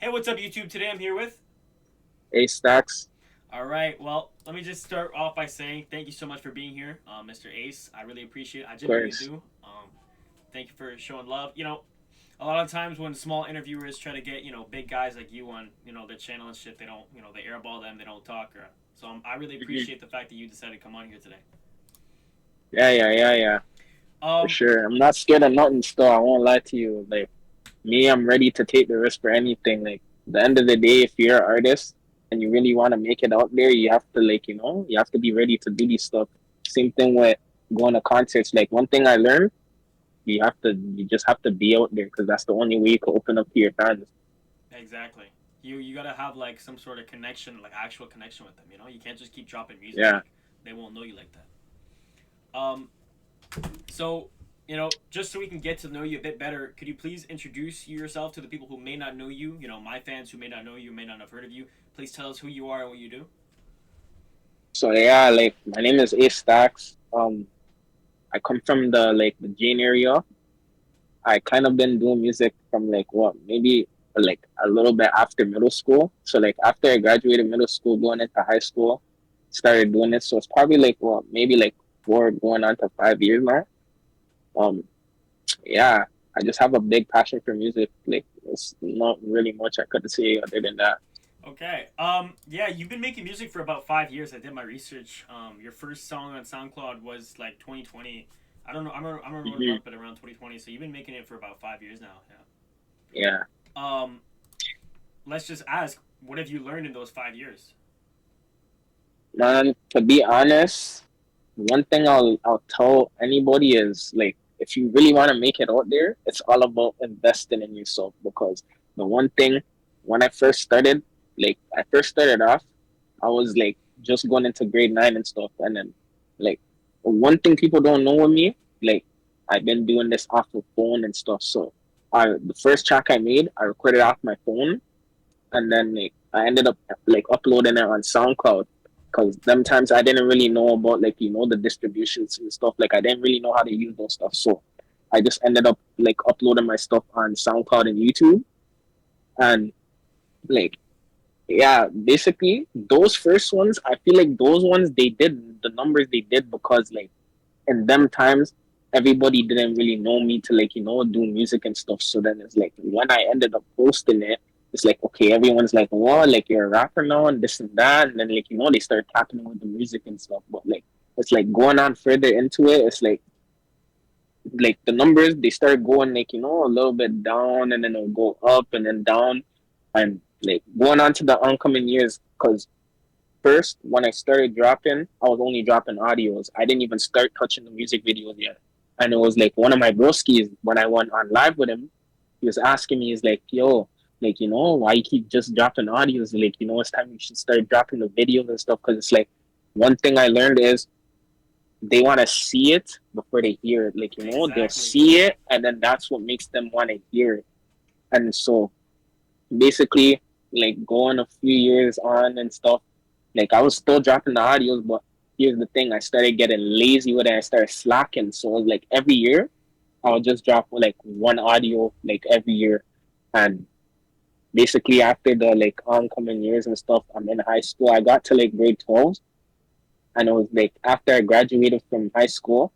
Hey, what's up, YouTube? Today I'm here with. Hey, Stacks. All right, well, let me just start off by saying thank you so much for being here, Mr. Ace. I really appreciate it. I Of genuinely course. do. Thank you for showing love. A lot of times when small interviewers try to get, big guys like you on, their channel and shit, they don't, they airball them, they don't talk. I really hmm appreciate the fact that you decided to come on here today. Yeah. For Um, sure. I'm not scared of nothing still. I won't lie to you. Like, me, I'm ready to take the risk for anything. Like, at the end of the day, if you're an artist and you really want to make it out there, you have to, like, you have to be ready to do these stuff. Same thing with going to concerts. Like, one thing I learned, you just have to be out there because that's the only way you can open up to your fans. exactly. You gotta have like some sort of connection, like actual connection with them. You can't just keep dropping music. Yeah. Like they won't know you like that. So, just so we can get to know you a bit better, could you please introduce yourself to the people who may not know you? My fans who may not know you, may not have heard of you. Please tell us who you are and what you do. So, yeah, like, my name is A Stacks. I come from the Jane area. I kind of been doing music from like what maybe like a little bit after middle school. So like after I graduated middle school, going into high school, started doing it. So it's probably like what maybe like 4 going on to 5 years now. Um, yeah, I just have a big passion for music. Like it's not really much I could say other than that. Okay. Yeah, you've been making music for about 5 years. I did my research. Your first song on SoundCloud was like 2020. I don't know. I don't remember what hmm month, but around 2020. So you've been making it for about 5 years now. Yeah, Yeah. Let's just ask, what have you learned in those 5 years? man. To be honest, one thing I'll tell anybody is like if you really want to make it out there, it's all about investing in yourself because the one thing when I first started off, I was like just going into grade 9 and stuff, and then like one thing people don't know with me, like I've been doing this off the phone and stuff. So the first track I made, I recorded off my phone, and then like I ended up like uploading it on SoundCloud because them times I didn't really know about like the distributions and stuff. Like I didn't really know how to use those stuff, so I just ended up like uploading my stuff on SoundCloud and YouTube, and like yeah, basically those first ones, I feel like those ones they did the numbers they did because like in them times everybody didn't really know me to like do music and stuff. So then it's like when I ended up posting it, it's like okay, everyone's like, "What? Like you're a rapper now and this and that," and then like they start tapping with the music and stuff. But like it's like going on further into it, it's like the numbers they start going like a little bit down and then it'll go up and then down and like going on to the oncoming years because first, when I started dropping, I was only dropping audios. I didn't even start touching the music videos yet. And it was like one of my broskies when I went on live with him, he was asking me, he's like, yo, like, why you keep just dropping audios? Like, it's time you should start dropping the videos and stuff. Cause it's like one thing I learned is they want to see it before they hear it. Like, they'll Exactly. see it and then that's what makes them want to hear it. And so basically, like going a few years on and stuff, like I was still dropping the audios, but here's the thing: I started getting lazy with it. I started slacking. So like every year, I'll just drop like one audio like every year, and basically after the like oncoming years and stuff, I'm in high school. I got to like grade 12, and it was like after I graduated from high school.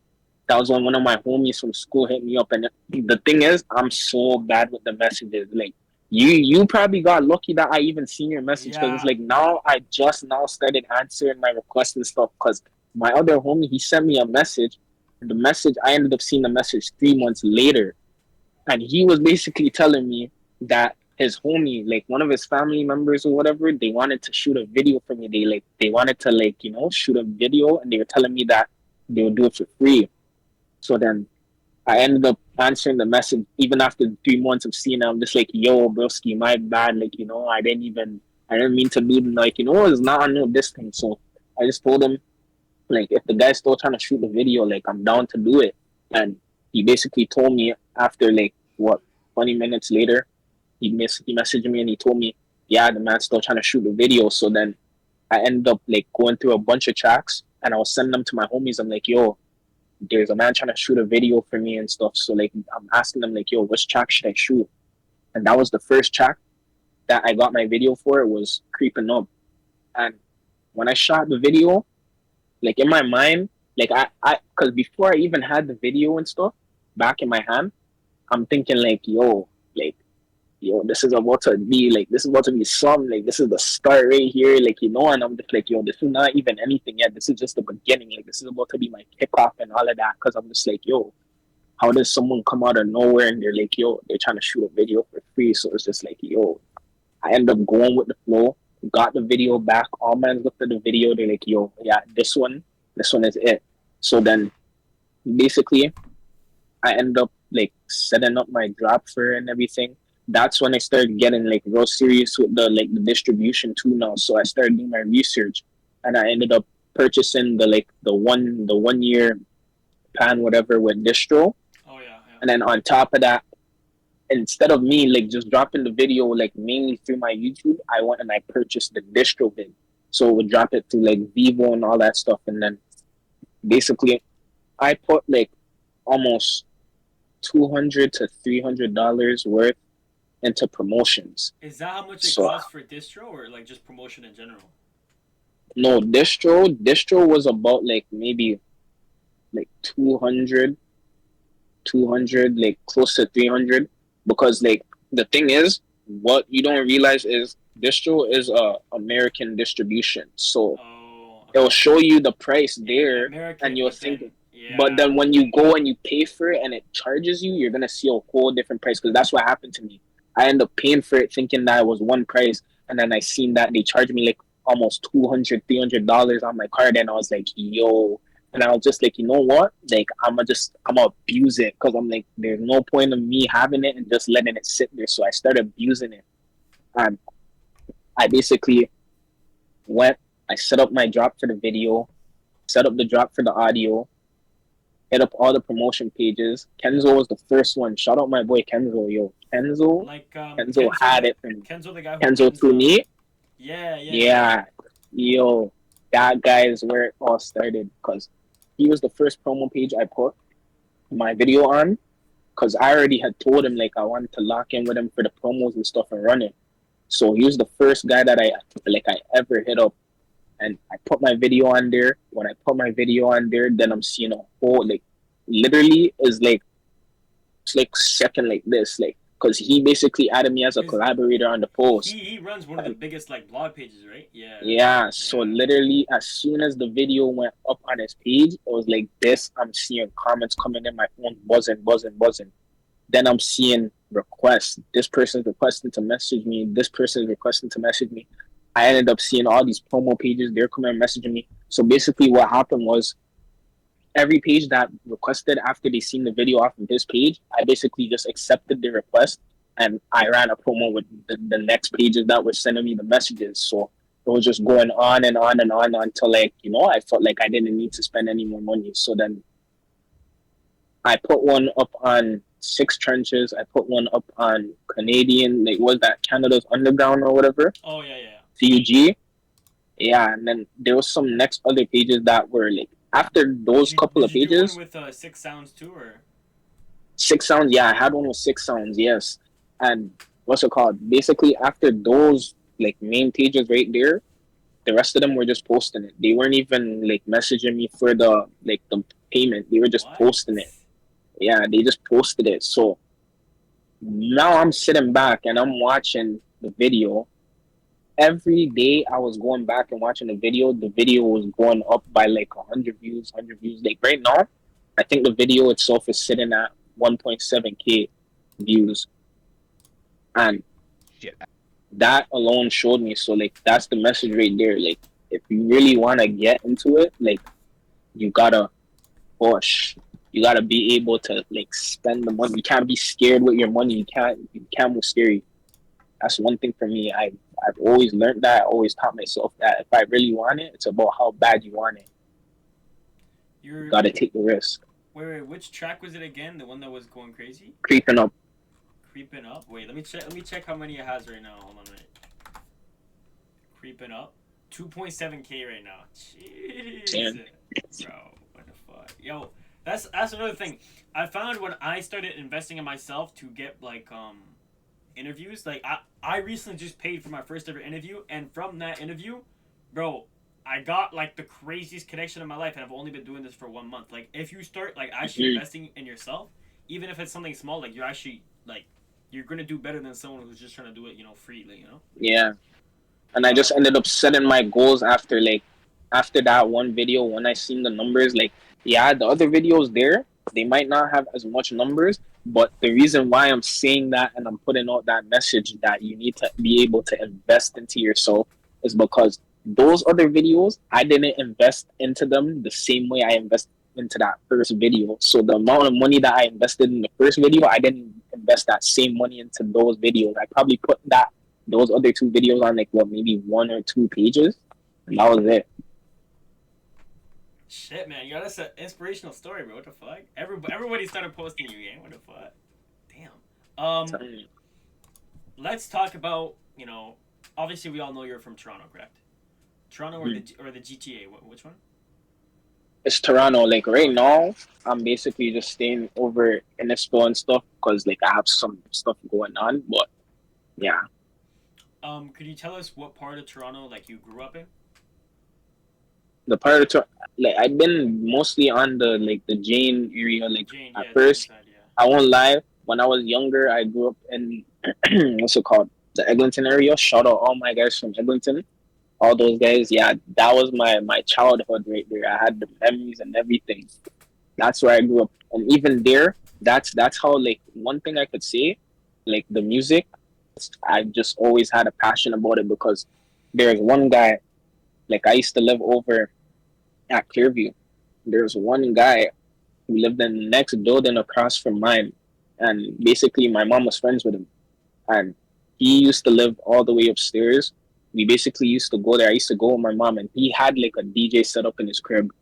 That was when one of my homies from school hit me up, and the thing is, I'm so bad with the messages. Like you probably got lucky that I even seen your message because it's Yeah. like now I just now started answering my requests and stuff. Because my other homie he sent me a message, and the message I ended up seeing the message 3 months later, and he was basically telling me that his homie, like one of his family members or whatever, they wanted to shoot a video for me. They wanted to like shoot a video, and they were telling me that they would do it for free. So then I ended up answering the message even after 3 months of seeing it. I'm just like, yo, broski, my bad. Like, I didn't mean to do like, it's not on no this thing. So I just told him, like, if the guy's still trying to shoot the video, like, I'm down to do it. And he basically told me after, like, what, 20 minutes later, he messaged me and he told me, yeah, the man's still trying to shoot the video. So then I ended up, like, going through a bunch of tracks and I was sending them to my homies. I'm like, yo, there's a man trying to shoot a video for me and stuff. So like I'm asking them like, yo, which track should I shoot? And that was the first track. that I got my video for was creeping up. And when I shot the video, like in my mind, like because before I even had the video and stuff back in my hand, I'm thinking like, like, this is about to be like, this is about to be some, like, this is the start right here, like, and I'm just like, this is not even anything yet. This is just the beginning. Like, this is about to be my kickoff and all of that. Because I'm just like, how does someone come out of nowhere and they're like, they're trying to shoot a video for free? So it's just like, I end up going with the flow, got the video back. All man looked at the video. They're like, yeah, this one is it. So then basically, I end up like setting up my drop for and everything. That's when I started getting like real serious with the distribution too now. So I started doing my research, and I ended up purchasing the 1 year plan whatever with distro. Oh yeah, yeah. And then on top of that, instead of me like just dropping the video like mainly through my YouTube, I went and I purchased the distro vid. So it would drop it through like Vivo and all that stuff. And then basically I put like almost $200 to $300 worth into promotions. Is that how much it So costs for distro, or like just promotion in general? no, distro was about like maybe like 200, like close to 300, because like the thing is, what you don't realize is distro is a American distribution, so Oh, it'll okay. show you the price In there, and American, you'll but think, then but yeah. then when you go and you pay for it and it charges you, you're gonna see a whole different price, because that's what happened to me. I end up paying for it thinking that it was one price, and then I seen that they charged me like almost $200, $300 on my card, and I was like, yo. And I was just like, you know what? Like, I'm gonna abuse it, because I'm like, there's no point of me having it and just letting it sit there. So I started abusing it. And I basically went, I set up my drop for the video, set up the drop for the audio, hit up all the promotion pages. Kenzo was the first one. Shout out my boy Kenzo, yo. Kenzo, Like Kenzo had it from Kenzo, the guy who Kenzo runs to the. me. Yeah, yeah, yeah. Yeah, yo, that guy is where it all started, because he was the first promo page I put my video on, because I already had told him like I wanted to lock in with him for the promos and stuff and run it. So he was the first guy that I ever hit up, and I put my video on there. When I put my video on there, then I'm seeing a whole like literally is like it's like second like this, like, because he basically added me as a Cause collaborator on the post. he runs one of the And biggest like blog pages, right? Yeah, yeah, so yeah. literally as soon as the video went up on his page, it was like this. I'm seeing comments coming in, my phone buzzing, buzzing, buzzing. Then I'm seeing requests. This person's requesting to message me. This person's requesting to message me. I ended up seeing all these promo pages. They're coming and messaging me. So basically, what happened was every page that requested after they seen the video off of this page, I basically just accepted the request, and I ran a promo with the next pages that were sending me the messages. So it was just going on and on and on until like, I felt like I didn't need to spend any more money. So then I put one up on Six Trenches. I put one up on Canadian, like, was that Canada's Underground or whatever? Oh yeah, yeah. CUG. Yeah, and then there was some next other pages that were like after those couple Did of you do one pages. with Six Sounds too, or? Six Sounds, yeah, I had one with Six Sounds, yes. And what's it called? Basically, after those like main pages right there, the rest of them were just posting it. They weren't even like messaging me for the payment. They were just What? posting it. Yeah, they just posted it. So now I'm sitting back and I'm watching the video. Every day I was going back and watching the video. The video was going up by like 100 views, 100 views. Like right now, I think the video itself is sitting at 1.7K views, and Shit. that alone showed me. So like that's the message right there. Like if you really want to get into it, like you gotta push. You gotta be able to like spend the money. You can't be scared with your money. You can't move scary. That's one thing for me. I've always learned that. I always taught myself that if I really want it, it's about how bad you want it. You You're gotta take the risk. wait. Which track was it again? The one that was going crazy, Creeping up. creeping up. Wait, let me check. Let me check how many it has right now. Hold on a minute. Creeping up, 2.7K right now. Jeez, And bro. What the fuck, yo. That's another thing. I found when I started investing in myself to get like interviews. Like I recently just paid for my first ever interview, and from that interview, bro, I got like the craziest connection in my life, and I've only been doing this for 1 month. Like if you start like actually Mhm. investing in yourself, even if it's something small, like you're actually like you're gonna do better than someone who's just trying to do it, freely. Yeah. And I Uh, just ended up setting my goals after after that one video. When I seen the numbers, like, yeah, the other videos there, they might not have as much numbers, but the reason why I'm saying that and I'm putting out that message that you need to be able to invest into yourself is because those other videos, I didn't invest into them the same way I invest into that first video. So the amount of money that I invested in the first video, I didn't invest that same money into those videos. I probably put those other two videos on like what, maybe one or two pages, and that was it. shit, man, you got us an inspirational story, bro. What the fuck? Everybody started posting you, gang. What the fuck? Damn. Um, let's talk about obviously we all know you're from Toronto, correct? Toronto or the GTA? Which one? It's Toronto. Like right Okay. now, I'm basically just staying over in the store and stuff because like I have some stuff going on. But yeah, Could you tell us what part of Toronto like you grew up in? the part of like I've been mostly on the Jane area. Like Jane, at yeah, the Jane first, side, yeah. I won't lie. When I was younger, I grew up in what's it called, the Eglinton area. Shout out all my guys from Eglinton. All those guys, yeah, that was my childhood right there. I had the memories and everything. That's where I grew up, and even there, that's how like one thing I could say, like the music, I just always had a passion about it because there's one guy, like I used to live over at Clearview. There's one guy who lived in the next building across from mine, and basically my mom was friends with him, and he used to live all the way upstairs. We basically used to go there. I used to go with my mom, and he had like a DJ set up in his crib,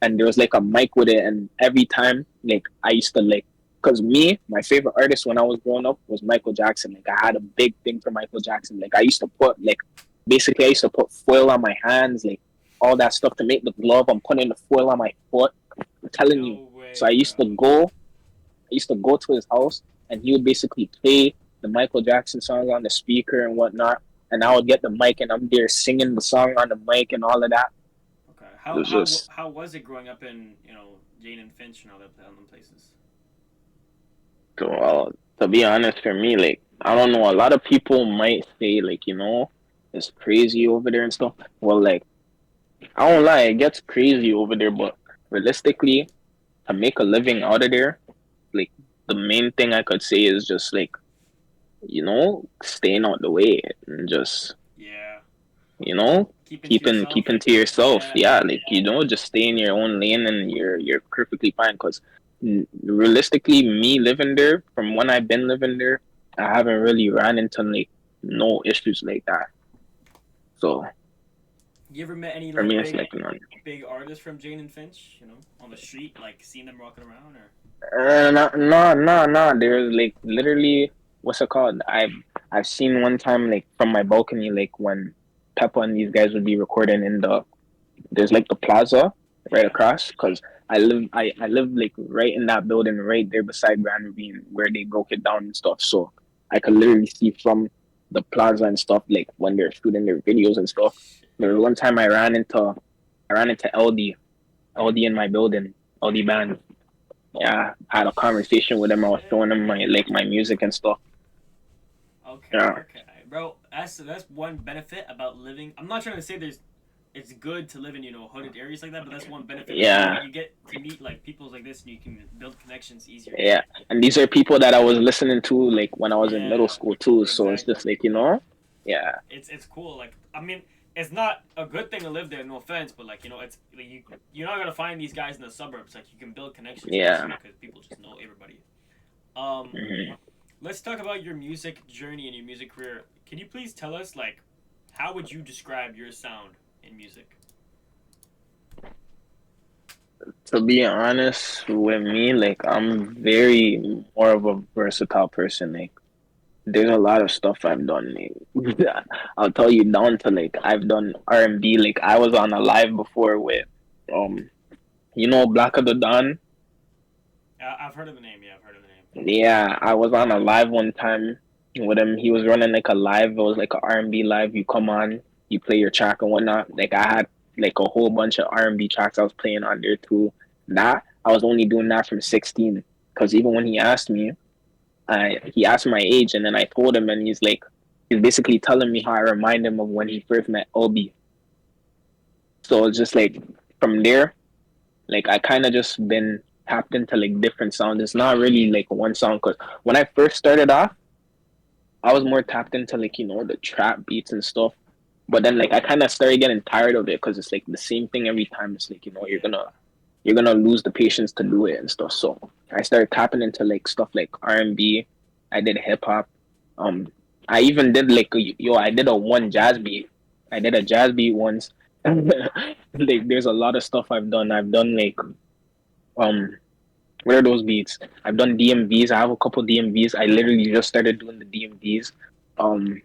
and there was like a mic with it. And every time, like I used to like, cause me, my favorite artist when I was growing up was Michael Jackson. Like I had a big thing for Michael Jackson. Like I used to put like, basically I used to put foil on my hands, like all that stuff to make the glove. I'm putting the foil on my foot. I'm telling you. No So I way, used to bro. go. I used to go to his house, and he would basically play the Michael Jackson songs on the speaker and whatnot. And I would get the mic, and I'm there singing the song on the mic and all of that. Okay. It How was how just how was it growing up in Jane and Finch and all them places? well, to be honest, for me, like I don't know, a lot of people might say like it's crazy over there and stuff. Well, like I won't lie, it gets crazy over there, but realistically, to make a living out of there, like the main thing I could say is just like staying out the way and just Yeah. you know Keeping to keeping yourself. keeping to yourself. Yeah. Yeah, like just stay in your own lane and you're perfectly fine. Because realistically, me living there, from when I've been living there, I haven't really ran into like no issues like that. So You ever met any for like me, it's big like none. big artists from Jane and Finch? On the street, like seeing them walking around, or No, no, no, no. There's like literally, what's it called? I've seen one time like from my balcony, like when Peppa and these guys would be recording in there's like the plaza right yeah. across because I live like right in that building right there beside Grand Ravine where they broke it down and stuff. So I could literally see from the plaza and stuff like when they're shooting their videos and stuff. There was Shit. one time I ran into LD in my building, LD band. Yeah, I had a conversation with him. I was showing him Shit. my music and stuff. Okay, Yeah, okay, bro. That's one benefit about living. I'm not trying to say it's good to live in hooded areas like that, but that's one benefit. Like yeah, you get to meet like people like this, and you can build connections easier. yeah. And these are people that I was listening to like when I was in middle Yeah, school too. So it's exactly. just like yeah. It's cool. Like I mean, it's not a good thing to live there. No offense, but like it's like you're not gonna find these guys in the suburbs. Like you can build connections Yeah. easier because people just know everybody. Um, Hmm. let's talk about your music journey and your music career. Can you please tell us like how would you describe your sound in music? To be honest with me, like I'm very more of a versatile person. Like there's a lot of stuff I've done. Like, I'll tell you down to like I've done R&B. Like I was on a live before with Black of the Dawn. I've heard of the name. Yeah, I've heard of the name. Yeah, I was on a live one time. with him. He was running like a live. It was like a R&B live. You come on, you play your track and whatnot. Like I had like a whole bunch of R&B tracks I was playing on there too. That I was only doing that from 16. Because even when he asked me, he asked my age, and then I told him, and he's basically telling me how I remind him of when he first met Obi. So it's just like from there, like I kind of just been tapped into like different sounds. It's not really like one sound because when I first started off, I was more tapped into like the trap beats and stuff. But then like I kind of started getting tired of it because it's like the same thing every time. It's like Yeah. you're gonna lose the patience to do it and stuff. So I started tapping into like stuff like R&B. I did hip hop. Um, I even did like I did a one jazz beat. I did a jazz beat once. Like there's a lot of stuff I've done. I've done like um what are those beats? I've done DMVs. I have a couple DMVs. I literally just started doing the DMVs. Um,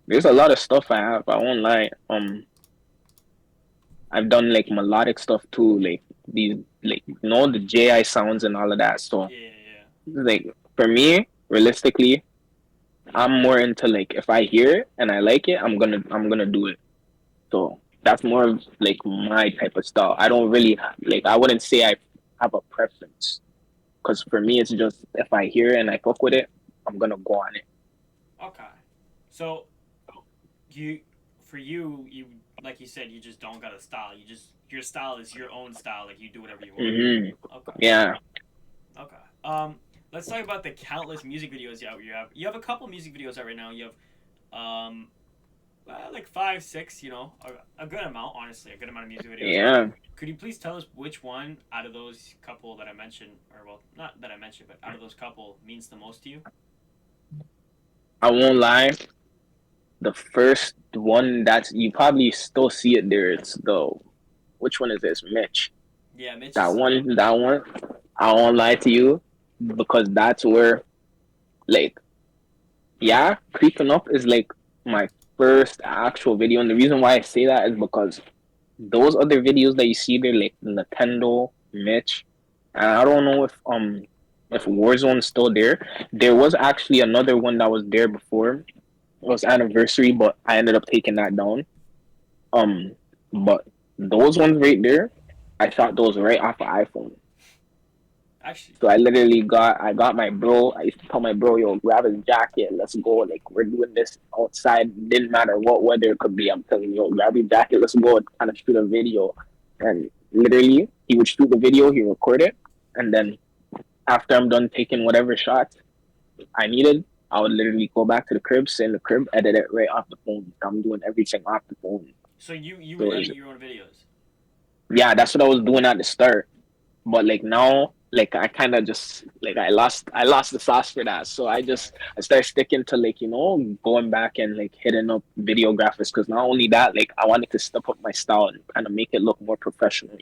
there's a lot of stuff I have. I won't lie. I've done like melodic stuff too, like these like the JI sounds and all of that. So Yeah. Yeah. like for me, realistically, I'm more into like if I hear it and I like it, I'm gonna do it. So that's more of like my type of style. I don't really like I wouldn't say I have a preference because for me it's just if I hear it and I fuck with it, I'm gonna go on it. Okay. So you, for you, you like you said, you just don't got a style. You just your style is your own style. Like you do whatever you want. Okay. Yeah, Okay. Let's talk about the countless music videos you have. You have a couple music videos out right now. You have like five, six. A good amount. Honestly, a good amount of music videos. yeah. Could you please tell us which one out of those couple that I mentioned, or well, not that I mentioned, but out of those couple means the most to you? I won't lie. The first one that's you probably still see it there. It's the which one is this? Mitch. Yeah, Mitch That is. one. That one. I won't lie to you because that's where like yeah, creeping up is like my first actual video, and the reason why I say that is because those other videos that you see there, like Nintendo, Mitch, and I don't know if Warzone's still there. There was actually another one that was there before. It was anniversary, but I ended up taking that down. Um, but those ones right there, I shot those right off of iPhone. Actually, So I got my bro. I used to tell my bro, yo, grab his jacket, let's go. Like we're doing this outside. Didn't matter what weather it could be. I'm telling you, yo, grab your jacket, let's go and kind of shoot a video. And literally, he would shoot the video, he record it, and then after I'm done taking whatever shots I needed, I would literally go back to the crib, sit in the crib, edit it right off the phone. I'm doing everything off the phone. so you would So edit your own videos. yeah, that's what I was doing at the start. But like now, like I kind of just like I lost the sauce for that. So Okay. I started sticking to like going back and like hitting up videographers because not only that, like I wanted to step up my style and kind of make it look more professional.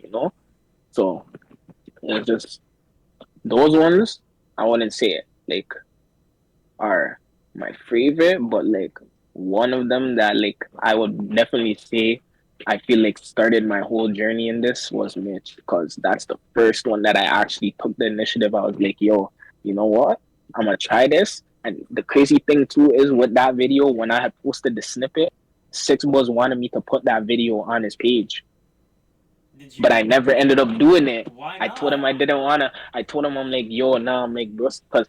So it's just those ones. I wouldn't say it like are my favorite, but like one of them that like I would definitely say I feel like started my whole journey in this was Mitch because that's the first one that I actually took the initiative. I was like, yo, you know what? I'm gonna try this. And the crazy thing too is with that video, when I had posted the snippet, Six Buzz wanted me to put that video on his page. Did But I you? never ended up doing it. Why I told him not? I didn't wanna. I told him I'm like, yo, nah, I'm like, bro, because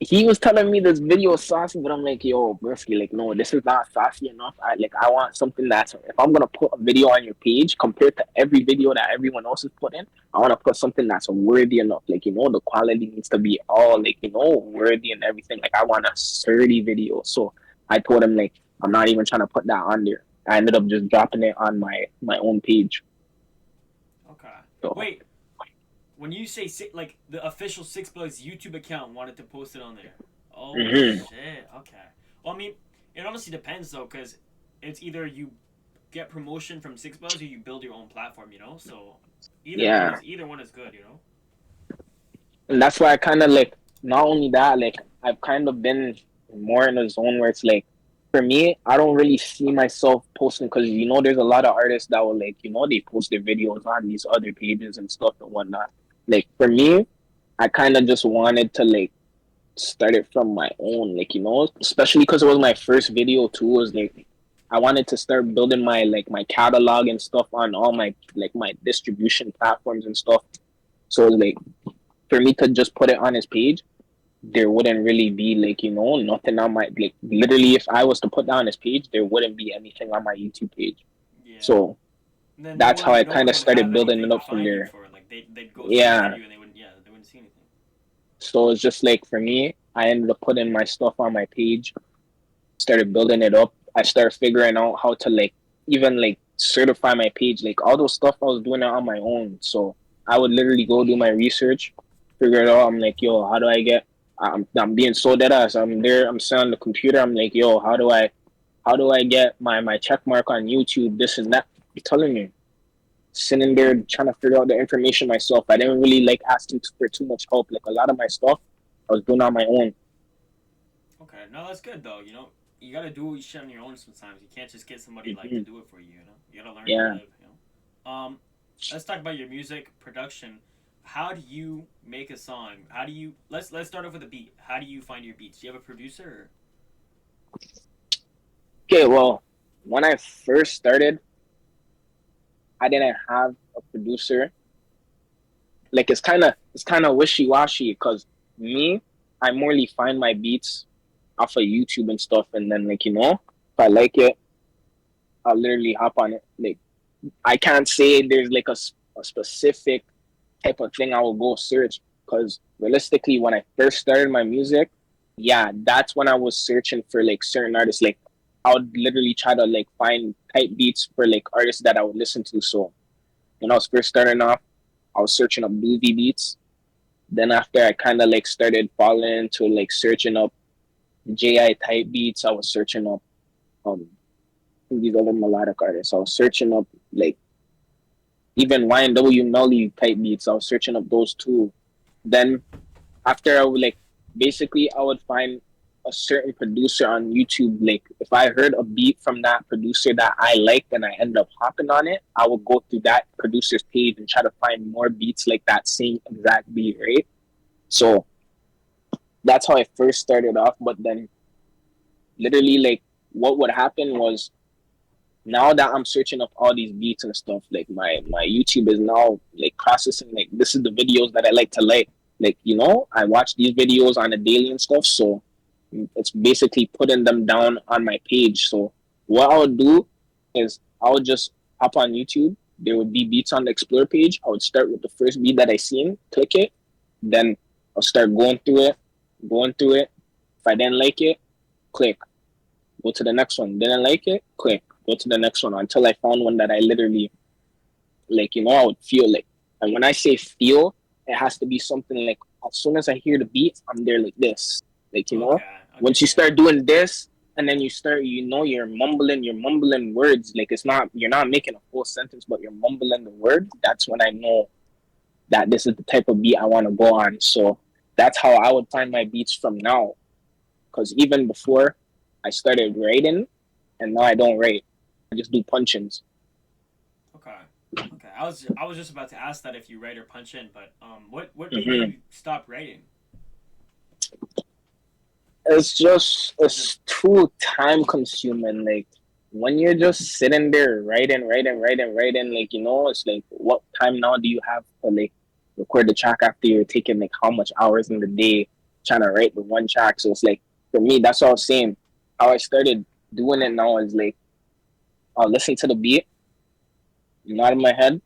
he was telling me this video is saucy, but I'm like, yo, Brisky, like, no, this is not saucy enough. I want something that's if I'm gonna put a video on your page compared to every video that everyone else is putting, I want to put something that's worthy enough. Like, the quality needs to be all like, worthy and everything. Like, I want a sturdy video. So I told him like, I'm not even trying to put that on there. I ended up just dropping it on my own page. Okay. So Wait. When you say like the official Six Bucks YouTube account wanted to post it on there. Oh hmm shit. Okay. Well, I mean, it honestly depends though, because it's either you get promotion from Six Bucks or you build your own platform. So yeah. either one is good. And that's why I kind of like not only that, like I've kind of been more in a zone where it's like for me, I don't really see myself posting because there's a lot of artists that will like they post their videos on these other pages and stuff and whatnot. Like for me, I kind of just wanted to like started from my own, like, especially because it was my first video too. Was like I wanted to start building my like my catalog and stuff on all my like my distribution platforms and stuff. So like for me to just put it on his page, there wouldn't really be like nothing on my like literally if I was to put that on his page, there wouldn't be anything on my YouTube page. Yeah. So And then that's how I no kind one of would have started building anything it to up from find you there. for. Like they'd go through the Yeah. video and they wouldn't see anything. So it's just like for me, I ended up putting my stuff on my page, started building it up. I started figuring out how to like even like certify my page, like all those stuff I was doing it on my own. So I would literally go do my research, figure it out. I'm like, yo, how do I get? I'm being so dead ass. I'm there. I'm sitting on the computer. I'm like, yo, how do I get my check mark on YouTube? This and that. You're telling me, sitting there trying to figure out the information myself. I didn't really like asking for too much help. Like a lot of my stuff, I was doing on my own. Okay, no, that's good though. You gotta do shit on your own sometimes. You can't just get somebody like to Hmm. do it for you. You gotta learn to Yeah. live. Let's talk about your music production. How do you make a song? How do you let's start off with a beat. How do you find your beats? Do you have a producer? Or? Okay. Well, when I first started, I didn't have a producer. Like it's kind of wishy washy because me, I morely find my beats off of YouTube and stuff, and then like if I like it, I'll literally hop on it. Like I can't say there's like a specific type of thing I will go search because realistically, when I first started my music, yeah, that's when I was searching for like certain artists. Like I would literally try to like find type beats for like artists that I would listen to. So when I was first starting off, I was searching up groovy beats. Then after I kind of like started falling into like searching up JI type beats, I was searching up um these other melodic artists. I was searching up like even YNW Nully type beats. I was searching up those too. Then after I would like basically I would find a certain producer on YouTube. Like if I heard a beat from that producer that I liked and I end up hopping on it, I would go through that producer's page and try to find more beats like that same exact beat, right? So that's how I first started off. But then literally like what would happen was now that I'm searching up all these beats and stuff, like my YouTube is now like processing like this is the videos that I like to like. Like, I watch these videos on a daily and stuff, so it's basically putting them down on my page. So what I would do is I would just hop on YouTube. There would be beats on the explore page. I would start with the first beat that I seen, click it, then I'll start going through it. If I didn't like it, click, go to the next one. Didn't like it, click, go to the next one until I found one that I literally like. I would feel like, and when I say feel, it has to be something like as soon as I hear the beat, I'm there like this. Like, Okay, once okay, you yeah, start doing this, and then you start, you're mumbling words. Like you're not making a full sentence, but you're mumbling the word. That's when I know that this is the type of beat I want to go on. So that's how I would find my beats from now. Because even before I started writing, and now I don't write. I just do punch-ins. okay, okay. I was just about to ask that if you write or punch in, but what made Hmm. you stop writing? Is it It's too time consuming. Like when you're just sitting there writing, like it's like what time now do you have to like record the track after you're taking like how much hours in the day trying to write the one track. So it's like for me, that's what I was saying. How I started doing it now is like I'll listen to the beat, not in my head.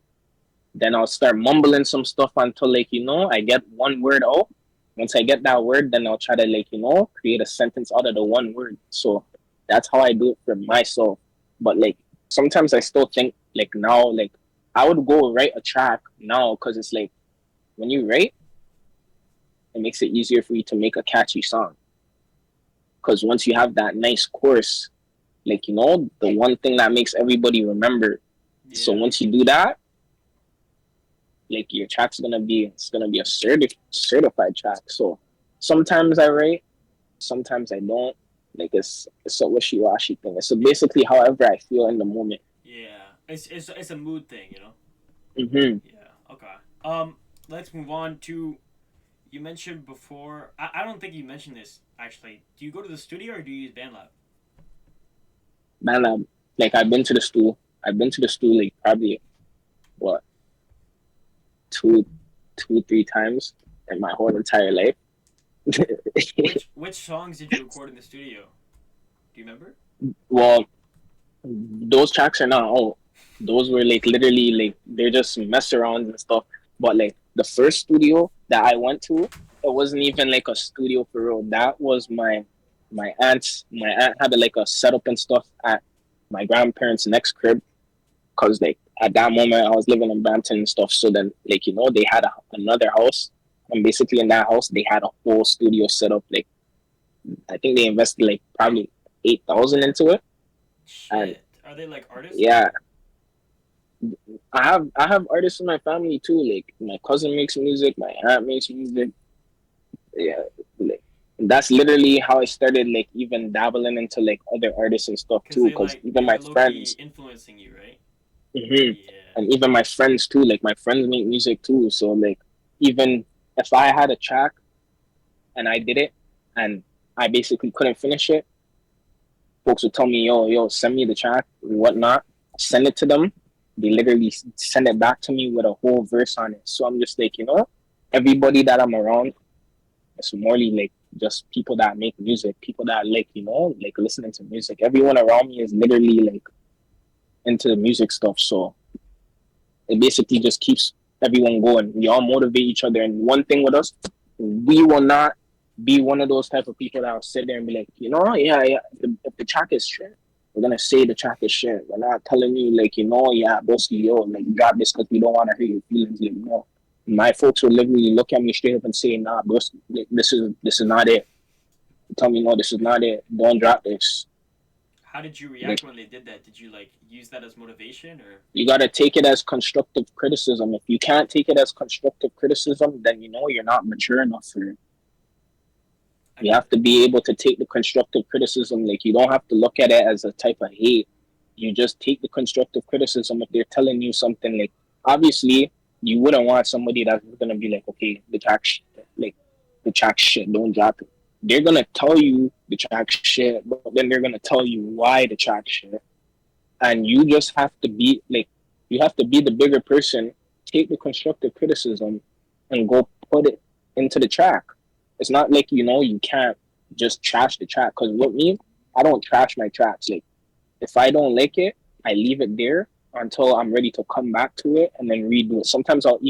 Then I'll start mumbling some stuff until like I get one word out. Once I get that word, then I'll try to like create a sentence out of the one word. So that's how I do it for myself. But like sometimes I still think like now like I would go write a track now because it's like when you write, it makes it easier for you to make a catchy song. Because once you have that nice chorus, like the one thing that makes everybody remember. So yeah, once you do that, like your track's gonna be a certified track. So sometimes I write, sometimes I don't. Like it's a wishy washy thing. It's basically however I feel in the moment. yeah? It's a mood thing. Hmm. Yeah. Okay. Um, let's move on to You mentioned before. I don't think you mentioned this actually. Do you go to the studio or do you use BandLab? Man, like I've been to the stool. I've been to the stool like probably what two, 3 times in my whole entire life. Which songs did you record in the studio? Do you remember? Well, those tracks are not out. Those were like literally like they're just mess arounds and stuff. But like the first studio that I went to, it wasn't even like a studio for real. That was my aunt's. My aunt had like a setup and stuff at my grandparents' next crib. Cause like at that moment I was living in Brampton and stuff. So then like they had another house, and basically in that house they had a whole studio set up. Like I think they invested like probably 8,000 into it, and Shit. Are they like artists or? yeah, I have artists in my family too. Like my cousin makes music, my aunt makes music. Yeah, like that's literally how I started like even dabbling into like other artists and stuff Cause too. Cause even my they're low key friends, influencing you, right? hmm Yeah. and even my friends too. Like my friends make music too. So like even if I had a track and I did it and I basically couldn't finish it, folks would tell me, yo, send me the track and whatnot. Send it to them. They literally send it back to me with a whole verse on it. So I'm just like, everybody that I'm around, it's morely like just people that make music, people that like, like listening to music. Everyone around me is literally like into the music stuff. So it basically just keeps everyone going. We all motivate each other. And one thing with us, we will not be one of those type of people that will sit there and be like, yeah. If the track is shit, we're gonna say the track is shit. We're not telling you like, yeah, broski, like drop this because we don't want to hurt your feelings. Like, no. My folks will literally look at me straight up and say, nah, broski, like, this is not it. Tell me no, this is not it. Don't drop this. How did you Like react when they did that? Did you like use that as motivation or? you gotta take it as constructive criticism. If you can't take it as constructive criticism, then you're not mature enough for it. I You mean, have to be able to take the constructive criticism. Like you don't have to look at it as a type of hate. You just take the constructive criticism if they're telling you something. Like obviously, you wouldn't want somebody that's gonna be like, okay, like the track shit, don't drop it. They're gonna tell you the track shit, but then they're gonna tell you why the track shit, and you just have to be like, you have to be the bigger person, take the constructive criticism and go put it into the track. It's not like you can't just trash the track, because with me, I don't trash my tracks. Like if I don't like it, I leave it there until I'm ready to come back to it and then redo it. Sometimes I'll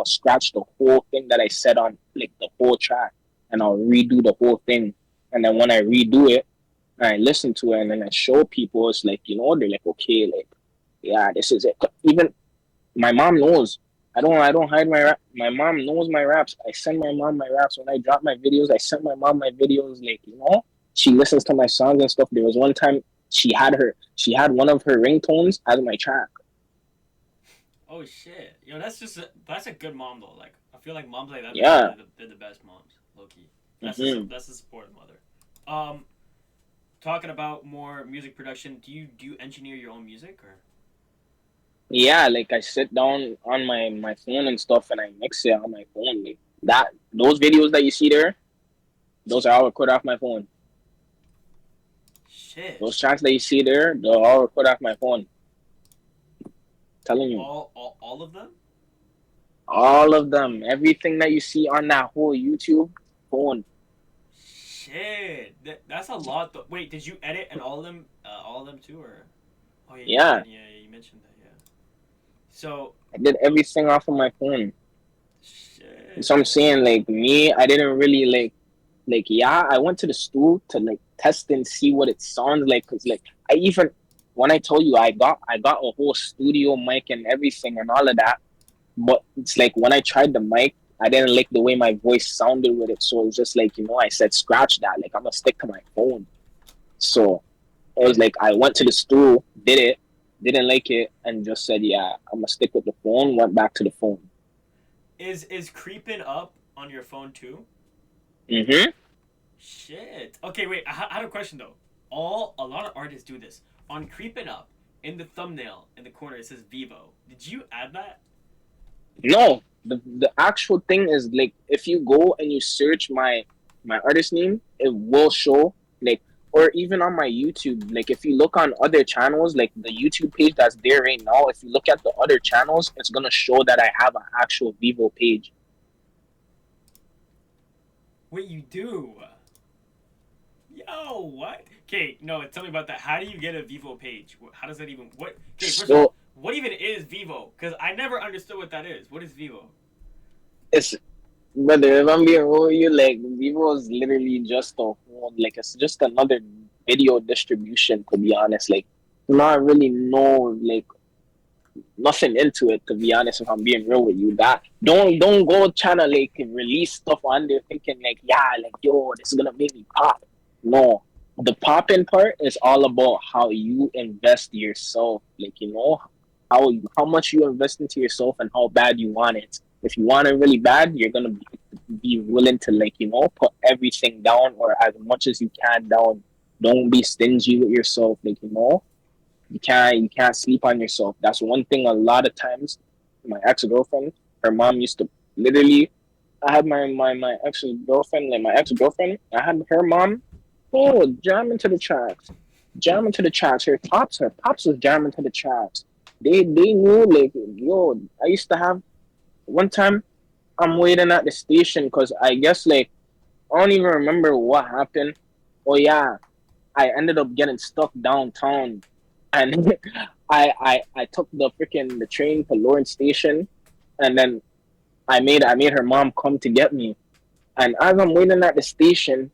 scratch the whole thing that I said on like the whole track, and I'll redo the whole thing, and then when I redo it, I listen to it and then I show people, it's like, they're like, okay, like, yeah, this is it. Even my mom knows. I don't hide my rap. My mom knows my raps. I send my mom my raps. When I drop my videos, I send my mom my videos. Like, she listens to my songs and stuff. There was one time she had one of her ringtones as my track. oh shit, that's a good mom though. Like I feel like moms like that Yeah. they're the best moms, low key. hmm That's a supportive mother. Um, Talking about more music production, do you engineer your own music or? Yeah, like I sit down on my phone and stuff and I mix it on my phone. Like those videos that you see there, those are all recorded off my phone. Shit. Those tracks that you see there, they're all recorded off my phone. Telling you. All of them? All of them. Everything that you see on that whole YouTube phone. Shit. That's a lot though. Wait, did you edit and all of them too or? Oh yeah, you Yeah. did. Yeah, yeah, you mentioned that. Yeah. So, I did everything off of my phone. shit. So I'm saying like me, I didn't really like yeah, I went to the stool to like test and see what it sounds like. Cause like I even when I told you I got a whole studio mic and everything and all of that. But it's like when I tried the mic, I didn't like the way my voice sounded with it. So it was just like, I said, scratch that. Like, I'm going to stick to my phone. So it was And like, I went to the stool, did it, didn't like it, and just said, yeah, I'm going to stick with the phone, went back to the phone. is creeping up on your phone too? Mm-hmm. Shit. Okay, wait. I had a question though. A lot of artists do this. On creeping up, in the thumbnail in the corner it says Vivo. Did you add that? No, the actual thing is like if you go and you search my artist name, it will show like, or even on my YouTube, like if you look on other channels, like the YouTube page that's there right now, if you look at the other channels, it's gonna show that I have an actual Vivo page. Wait, you do? Yo, what? Okay, no, tell me about that. How do you get a Vivo page? How does that even? What? Okay, first of all, So what even is Vivo? Because I never understood what that is. What is Vivo? it's, brother, if I'm being real with you, like Vivo is literally just a whole, like it's just another video distribution. To be honest, like not really know like nothing into it. To be honest, if I'm being real with you, that don't go trying to like release stuff on there thinking like yeah, like yo, this is gonna make me pop. No, the popping part is all about how you invest yourself. Like how much you invest into yourself and how bad you want it. If you want it really bad, you're gonna be willing to like put everything down or as much as you can down. Don't be stingy with yourself. Like you can't sleep on yourself. That's one thing a lot of times my ex-girlfriend, her mom used to literally I had my ex-girlfriend, like my ex-girlfriend, I had her mom, oh, jamming to the tracks. Jamming to the tracks. Her pops was jamming to the tracks. They knew like yo, I used to have one time I'm waiting at the station because I guess like I don't even remember what happened. Oh yeah, I ended up getting stuck downtown, and I took the train to Lawrence Station, and then I made her mom come to get me. And as I'm waiting at the station,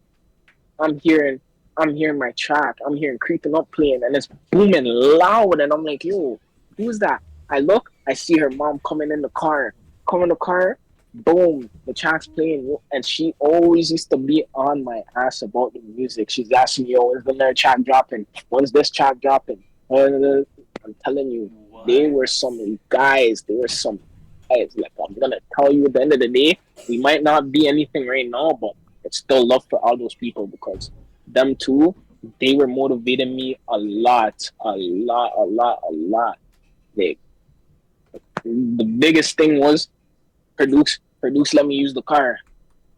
I'm hearing I'm hearing my track. I'm hearing creeping up playing, and it's booming loud. And I'm like, yo, who's that? I look, I see her mom coming in the car. Come in the car, boom, the track's playing, and she always used to be on my ass about the music. She's asking me, "Yo, when's the next track dropping? When's this track dropping?" I'm telling you, they What? were some guys. They were some guys. Like I'm gonna tell you, at the end of the day, we might not be anything right now, but it's still love for all those people because them too, they were motivating me a lot, a lot, a lot, a lot. Like the biggest thing was produce, let me use the car.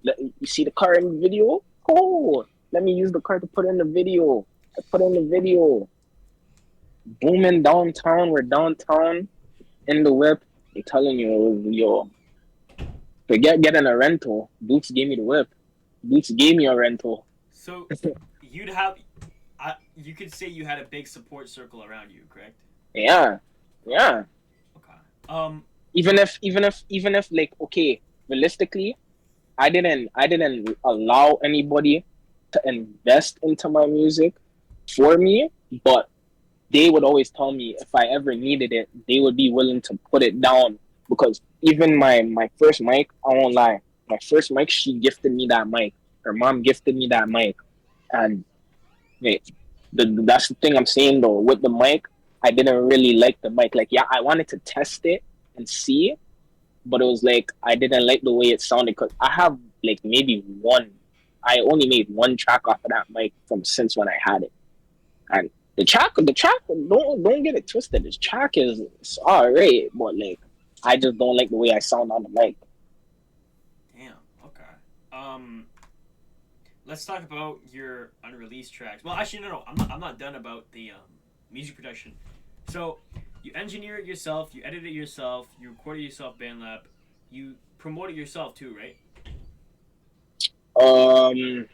You see the car in the video? Cool. Let me use the car to put in the video. I put in the video. Booming downtown. We're downtown in the whip. I'm telling you, yo, forget getting a rental. Boots gave me the whip. Boots gave me a rental. So you'd have, you could say you had a big support circle around you, correct? Yeah. Yeah. Okay. Um. Even if like okay, realistically, I didn't allow anybody to invest into my music for me, but they would always tell me if I ever needed it, they would be willing to put it down because even my first mic, I won't lie, my first mic, she gifted me that mic. Her mom gifted me that mic, and wait, that's the thing I'm saying though. With the mic, I didn't really like the mic. Like, yeah, I wanted to test it and see, but it was like I didn't like the way it sounded because I have like maybe one. I only made one track off of that mic from since when I had it, and the track, don't get it twisted. This track is it's all right, but like I just don't like the way I sound on the mic. Damn. Okay. Um. Let's talk about your unreleased tracks. Well, actually, no. I'm not done about the music production. So, you engineer it yourself. You edit it yourself. You record it yourself. BandLab. You promote it yourself too, right? Um,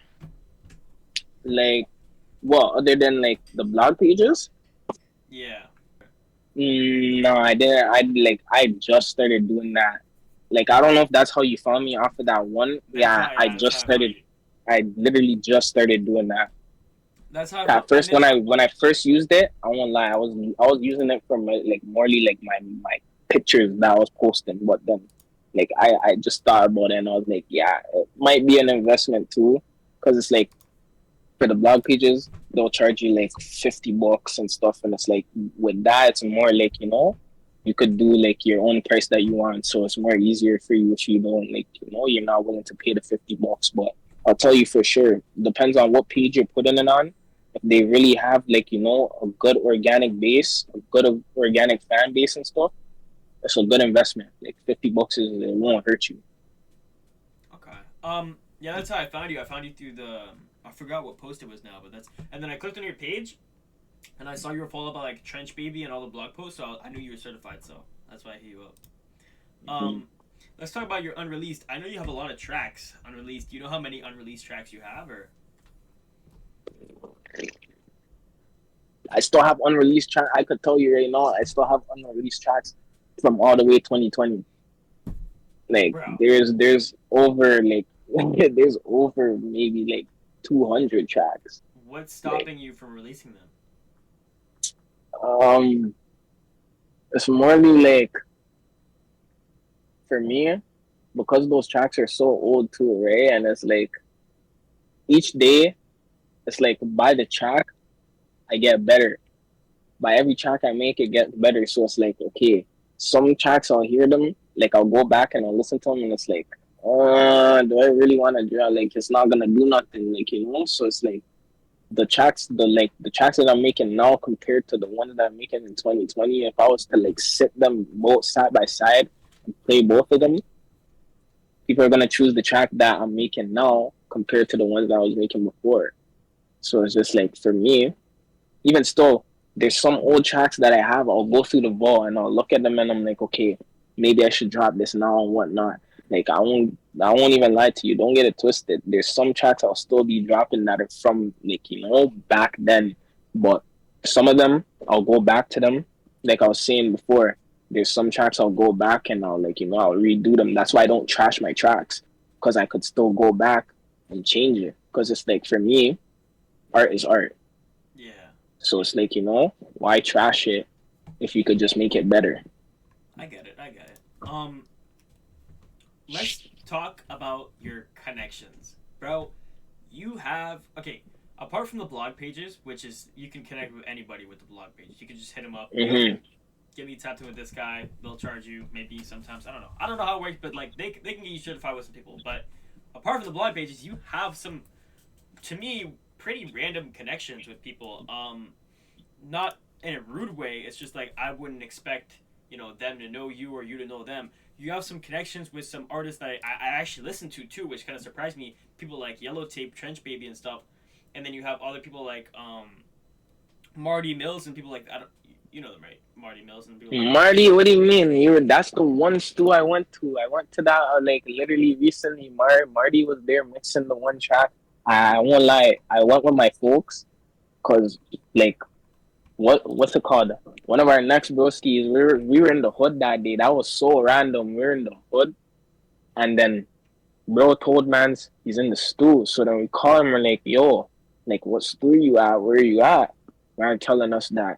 like what other than like the blog pages? Yeah. No, I didn't. I just started doing that. Like I don't know if that's how you found me off of that one. That's Yeah, how. I Yeah. That's just how I found started. you. I literally just started doing that. That's how I At found. And first, then when I first used it, I won't lie, I was using it for like morely like my pictures that I was posting. But then, like I just thought about it and I was like, yeah, it might be an investment too, because it's like for the blog pages they'll charge you like $50 and stuff, and it's like with that it's more like you could do like your own price that you want, so it's more easier for you if you don't like you're not willing to pay the $50. But I'll tell you for sure, depends on what page you're putting it on. If they really have like a good organic base, a good organic fan base and stuff, it's a good investment. Like $50 is it won't hurt you. Okay. Yeah, that's how I found you. I found you through the. I forgot what post it was now, but that's. And then I clicked on your page, and I saw you were followed by like Trench Baby and all the blog posts, so I knew you were certified. So that's why I hit you up. Mhm. Um, let's talk about your unreleased. I know you have a lot of tracks unreleased. Do you know how many unreleased tracks you have, or? I still have unreleased tracks. I could tell you right now, I still have unreleased tracks from all the way 2020. Like Bro, there's over like there's over maybe like 200 tracks. what's Like stopping you from releasing them? um, it's morely like for me because those tracks are so old too, right? And it's like each day, it's like by the track I get better. By every track I make, it gets better. So it's like okay, some tracks I'll hear them, like I'll go back and I'll listen to them, and it's like, do I really want to draw? Like it's not gonna do nothing, like you know. So it's like the tracks that I'm making now compared to the ones that I'm making in 2020, if I was to like sit them both side by side and play both of them, people are gonna choose the track that I'm making now compared to the ones that I was making before. So it's just like for me, even still, there's some old tracks that I have. I'll go through the vault and I'll look at them and I'm like, okay, maybe I should drop this now and whatnot. Like I won't even lie to you. Don't get it twisted. There's some tracks I'll still be dropping that are from like back then, but some of them I'll go back to them. Like I was saying before, there's some tracks I'll go back and I'll I'll redo them. That's why I don't trash my tracks because I could still go back and change it. Because it's like for me, art is art. Yeah, So it's like, why trash it if you could just make it better? I get it. I get it. Let's talk about your connections, bro. You have okay. Apart from the blog pages, which is you can connect with anybody with the blog pages. You can just hit them up. Yo, Hmm. get me tapped in with this guy. They'll charge you. Maybe sometimes I don't know. I don't know how it works, but like they can get you certified with some people. But apart from the blog pages, you have some to me pretty random connections with people. Not in a rude way. It's just like I wouldn't expect them to know you or you to know them. You have some connections with some artists that I actually listen to too, which kind of surprised me. People like Yellow Tape, Trench Baby, and stuff. And then you have other people like Marty Mills and people like I don't, you know them, right? Marty Mills and people like that. Marty, what do you mean? That's the one stew I went to. I went to that like literally recently. Marty was there mixing the one track. I won't lie. I went with my folks because like what's it called? One of our next broskies, we were in the hood that day. That was so random. We were in the hood and then bro told mans he's in the stew. So then we call him and we're like, yo, like what stew you at? Where you at? Man telling us that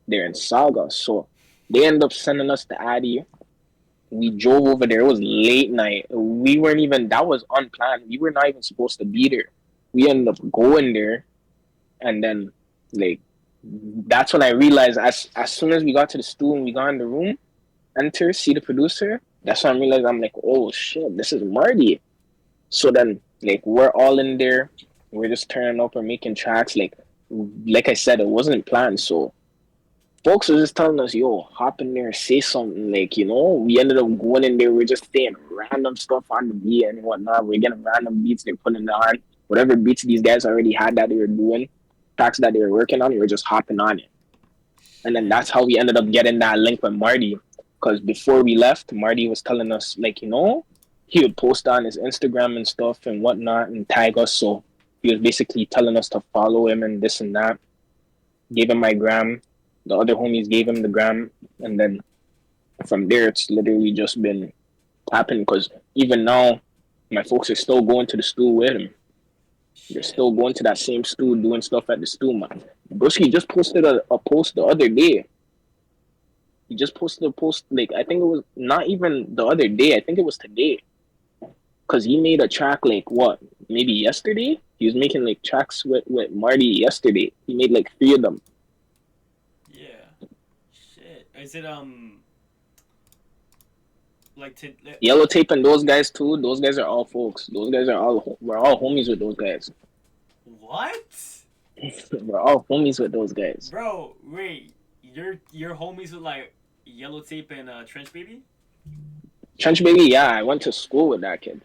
they're in Saga. So they end up sending us to Addy. We drove over there. It was late night. We weren't even that was unplanned. We were not even supposed to be there. We ended up going there and then like that's when I realized as soon as we got to the stew and we got in the room, enter, see the producer, that's when I realized I'm like, oh shit, this is Marty. So then, like, we're all in there. We're just turning up and making tracks. Like I said, it wasn't planned. So folks were just telling us, "Yo, hop in there, say something." We ended up going in there. We're just saying random stuff on the beat and whatnot. We're getting random beats. They're putting it on whatever beats these guys already had that they were doing, tracks that they were working on. We were just hopping on it. And then Shit. that's how we ended up getting that link with Marty. Because before we left, Marty was telling us, he would post on his Instagram and stuff and whatnot and tag us. So he was basically telling us to follow him and this and that. Gave him my gram. The other homies gave him the gram. And then from there, it's literally just been happening. Because even now, my folks are still going to the stool with him. They're Shit. still going to that same stool, doing stuff at the stool, man. Broski just posted a post the other day. He just posted a post like I think it was not even the other day. I think it was today because he made a track like what maybe yesterday. He was making like tracks with Marty yesterday. He made like three of them. Yeah. Shit. Is it like to Yellow Tape and those guys too. Those guys are all folks. Those guys are all we're all homies with those guys. what? We're all homies with those guys. Bro, wait. You're homies with like Yellow Tape and Trench Baby. Trench Baby, yeah, I went to school with that kid.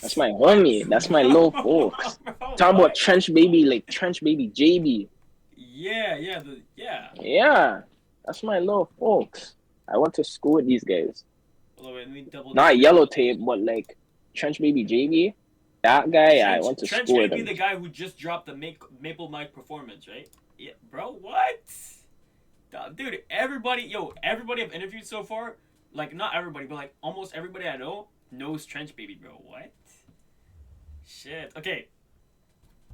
That's What? my What? homie. That's my little folks. Bro, Talk about what? Trench Baby, like Trench Baby JB. Yeah, yeah, yeah. Yeah, that's my little folks. I went to school with these guys. Hold on, wait, let me double Not check. Yellow Tape, but like Trench Baby JB. That guy, I went to Trench school with Baby, him. the guy who just dropped the Maple Mike performance, right? Yeah, bro, what? Dude, everybody, yo, everybody I've interviewed so far, like not everybody, but like almost everybody I know knows Trench Baby, bro. What? Shit. Okay,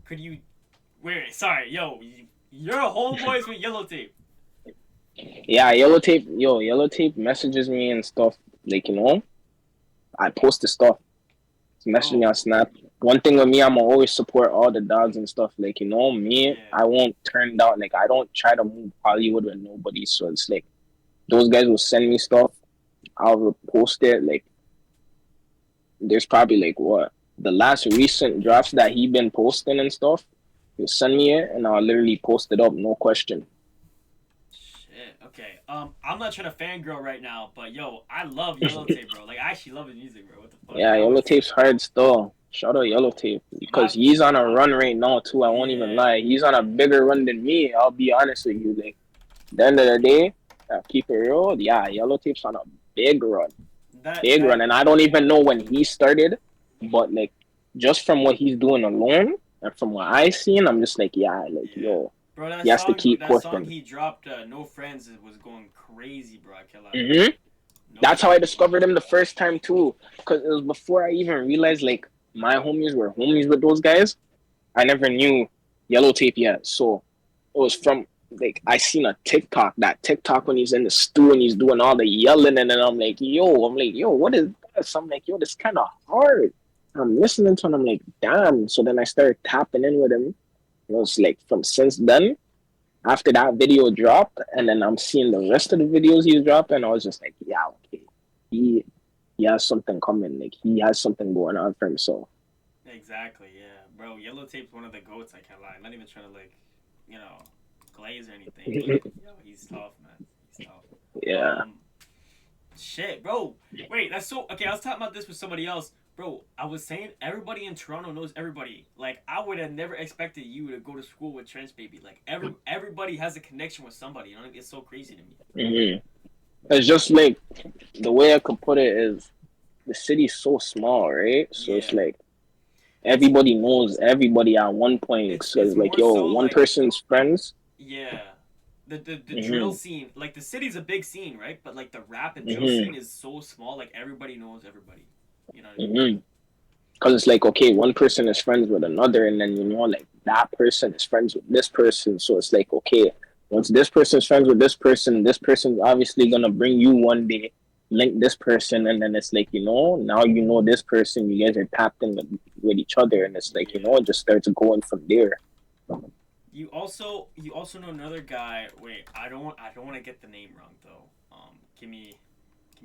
could you? Wait, sorry, yo, you're homeboys with Yellow Tape. Yeah, Yellow Tape, yo, Yellow Tape messages me and stuff. Like, I post the stuff. He messaged me on Bro, Snap. One thing with me, I'm gonna always support all the dogs and stuff. Like, me, yeah. I won't turn down. Like, I don't try to move Hollywood with nobody. So it's like those guys will send me stuff. I'll post it. Like, there's probably like what the last recent drops that he been posting and stuff. He'll send me it, and I'll literally post it up, no question. Shit. Okay. I'm not trying to fangirl right now, but yo, I love Yellow Tape, bro. Like I actually love his music, bro. What the fuck? Yeah, I Yellow was Tape's hard still. Shout out Yellow Tape my because he's on a run right now too. I won't even yeah. lie. He's on a bigger run than me. I'll be honest with you. Like, at the end of the day, keep it real. Yeah, Yellow Tape's on a big run, That big run, that and I don't even know when he started, but like, just from what he's doing alone and from what I seen, I'm just like, yeah, like, yeah. yo, Bro, he has to keep that song pushing. he dropped, No Friends, was going crazy, bro. I can't lie. hmm No That's how I Friends was going discovered him the crazy. first time too, because it was before I even realized like my homies were homies with those guys. I never knew Yellow Tape yet. So it was from like I seen a that TikTok when he's in the stew and he's doing all the yelling and then I'm like, yo, what is this? I'm like, yo, this kinda hard. I'm listening to him, I'm like, damn. So then I started tapping in with him. It was like from since then, after that video dropped, and then I'm seeing the rest of the videos he's dropping, I was just like, yeah, okay. He he has something coming, like he has something going on for himself. Exactly, yeah, bro. Yellow Tape's one of the goats. I can't lie. I'm not even trying to like, you know, glaze or anything, but yo, he's tough, man. He's tough. Yeah. Um, Shit, bro. Wait, that's so okay. I was talking about this with somebody else, bro. I was saying everybody in Toronto knows everybody. Like I would have never expected you to go to school with Trench Baby. Like everybody has a connection with somebody. You know, it's so crazy to me. hmm It's just like the way I could put it is the city's so small, right? So it's Yeah, like it's everybody knows everybody at one point. So it's it's like, more yo, so one like person's friends. yeah, the drill hmm scene. Like the city's a big scene, right? But like the rap and drill hmm scene is so small. Like everybody knows everybody. You know what I mean? hmm Because it's like, okay, one person is friends with another, and then like that person is friends with this person. So it's like, okay, once this person's friends with this person's obviously gonna bring you one day, link this person, and then it's like, now you know this person, you guys are tapped in with each other, and it's like, Yeah. it just starts going from there. You also know another guy. Wait, I don't want to get the name wrong though. Give me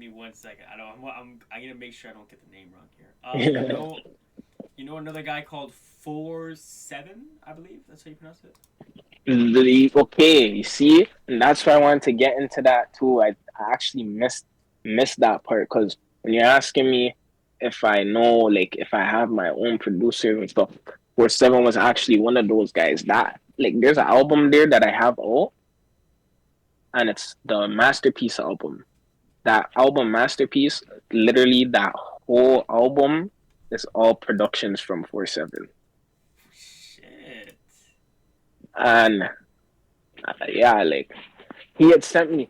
1 second. I don't. I'm gonna make sure I don't get the name wrong here. You know another guy called 47. I believe that's how you pronounce it. Okay, you see, and that's why I wanted to get into that too. I actually missed that part because when you're asking me if I know, like, if I have my own producer and stuff, 47 was actually one of those guys that like there's an album there that I have all, and it's the masterpiece album. That album masterpiece, literally that whole album is all productions from 47. Shit. And yeah, like he had sent me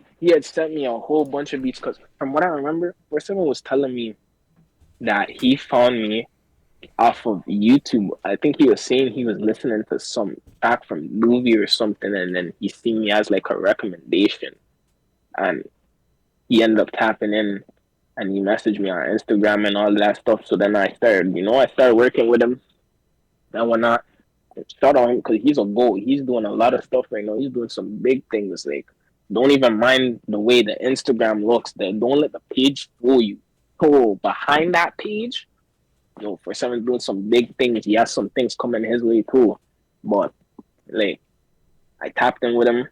a whole bunch of beats because from what I remember, where someone was telling me that he found me off of YouTube. I think he was saying he was listening to some track from movie or something, and then he seen me as like a recommendation, and he ended up tapping in, and he messaged me on Instagram and all that stuff. So then I started working with him and whatnot. Shout out him because he's a goat. He's doing a lot of stuff right now. He's doing some big things. Like, don't even mind the way the Instagram looks. Don't let the page fool you. Oh, behind that page, for someone doing some big things, he has some things coming his way too. But like, I tapped in with him.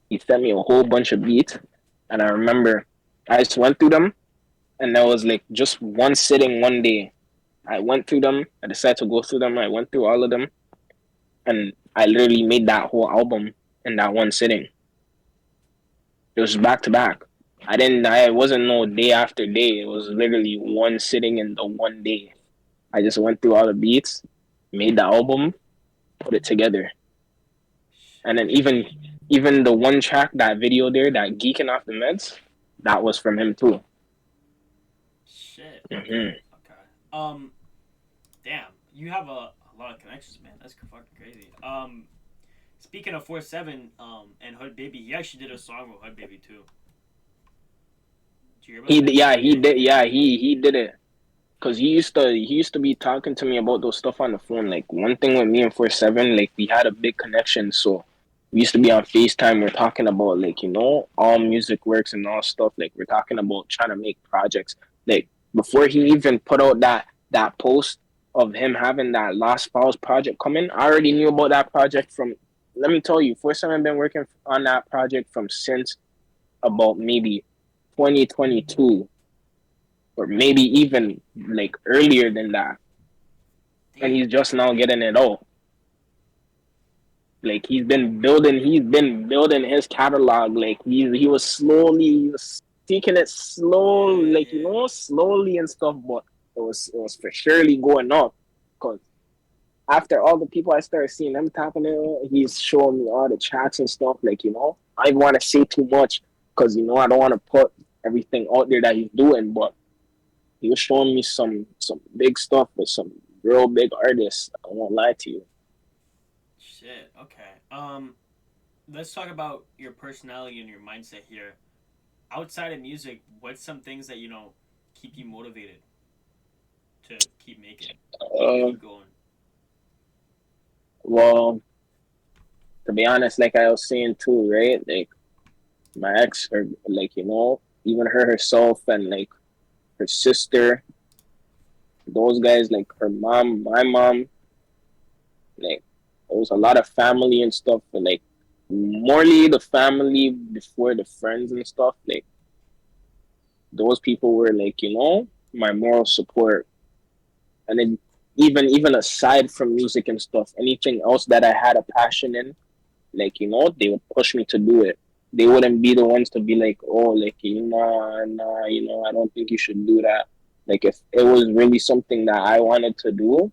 He sent me a whole bunch of beats, And I remember I just went through them, and that was like just one sitting one day. I went through them. I decided to go through them. I went through all of them, and I literally made that whole album in that one sitting. It was back to back. I didn't. I it wasn't no day after day. It was literally one sitting in the one day. I just went through all the beats, made the album, put it together, and then even the one track, that video there, that geeking off the meds, that was from him too. Shit. Okay. Hmm. Okay. Damn. You have a lot of connections, man. That's fucking crazy. Speaking of 4-7, and Hood Baby, he actually did a song with Hood Baby too. Did you hear about that? Yeah, he did. Yeah, he did it. Cause he used to be talking to me about those stuff on the phone. Like one thing with me and 4-7, like we had a big connection. So we used to be on FaceTime. We're talking about like, all music works and all stuff. Like we're talking about trying to make projects. Like before he even put out that post of him having that Lost Files project coming, I already knew about that project from, let me tell you, 4-7 been working on that project from since about maybe 2022, or maybe even like earlier than that, and Damn. he's just now getting it out. Like he's been building his catalog. Like he was taking it slow, Yeah, like yeah. slowly and stuff. But it was for surely going up. Cause after all the people I started seeing them tapping it, he's showing me all the chats and stuff. Like I don't want to say too much because I don't want to put everything out there that he's doing, but he was showing me some big stuff with some real big artists. I won't lie to you. Shit. Okay. Let's talk about your personality and your mindset here. Outside of music, what's some things that keep you motivated to keep making, Uh, keep going? well, to be honest, like I was saying too, right? Like my ex, or like even her herself and like her sister, those guys, like her mom, my mom, like there was a lot of family and stuff, and like morely the family before the friends and stuff. Like those people were like my moral support. And then even aside from music and stuff, anything else that I had a passion in, like they would push me to do it. They wouldn't be the ones to be like, oh, like nah, I don't think you should do that. Like if it was really something that I wanted to do,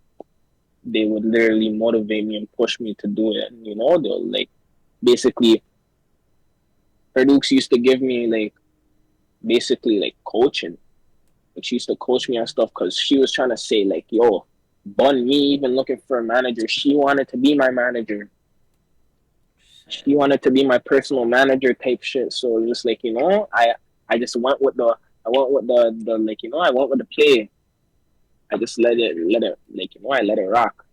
they would literally motivate me and push me to do it. And, they'll like basically, her Dukes used to give me like basically like coaching. Like she used to coach me on stuff because she was trying to say like, yo, Bun, me even looking for a manager. She wanted to be my manager. Shit. She wanted to be my personal manager type shit. So just like I just went with the like I went with the play. I just let it like I let it rock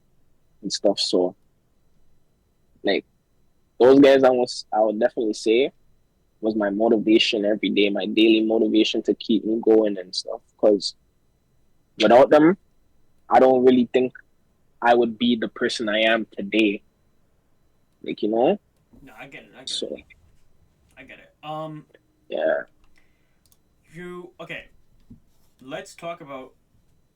and stuff. So like those guys, I would definitely say was my motivation every day, my daily motivation to keep me going and stuff. Because without them, I don't really think I would be the person I am today. Like No, I get it. I get it. so I get it. yeah. You okay? Let's talk about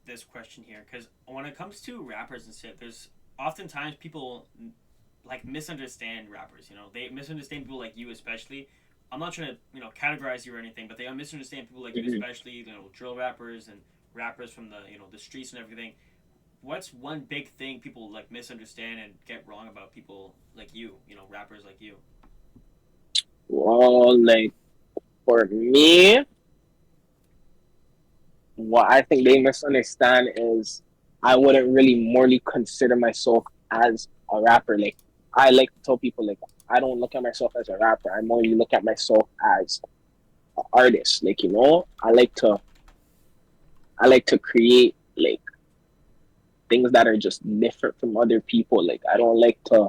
this question here because when it comes to rappers and shit, there's oftentimes people like misunderstand rappers. They misunderstand people like you, especially. I'm not trying to categorize you or anything, but they misunderstand people like you, Hmm. especially drill rappers and rappers from the streets and everything. What's one big thing people like misunderstand and get wrong about people like you? Rappers like you. Well, like for me, what I think they misunderstand is I wouldn't really morally consider myself as a rapper. Like I like to tell people like I don't look at myself as a rapper. I morally look at myself as an artist. Like I like to create like things that are just different from other people. Like I don't like to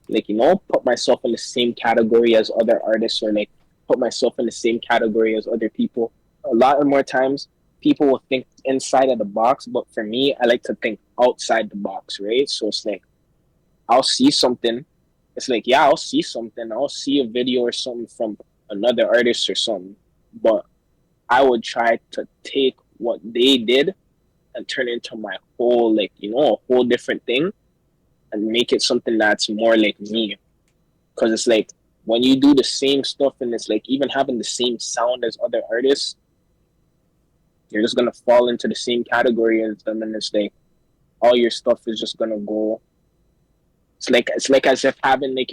like put myself in the same category as other artists, or like put myself in the same category as other people. A lot of more times people will think inside of the box, but for me I like to think outside the box, right? So it's like I'll see something, it's like, yeah, I'll see something, I'll see a video or something from another artist or something, but I would try to take what they did and turn it into my whole, like, a whole different thing and make it something that's more like me. Because it's like when you do the same stuff and it's like even having the same sound as other artists, you're just gonna fall into the same category as them, and it's like all your stuff is just gonna go. It's like as if having like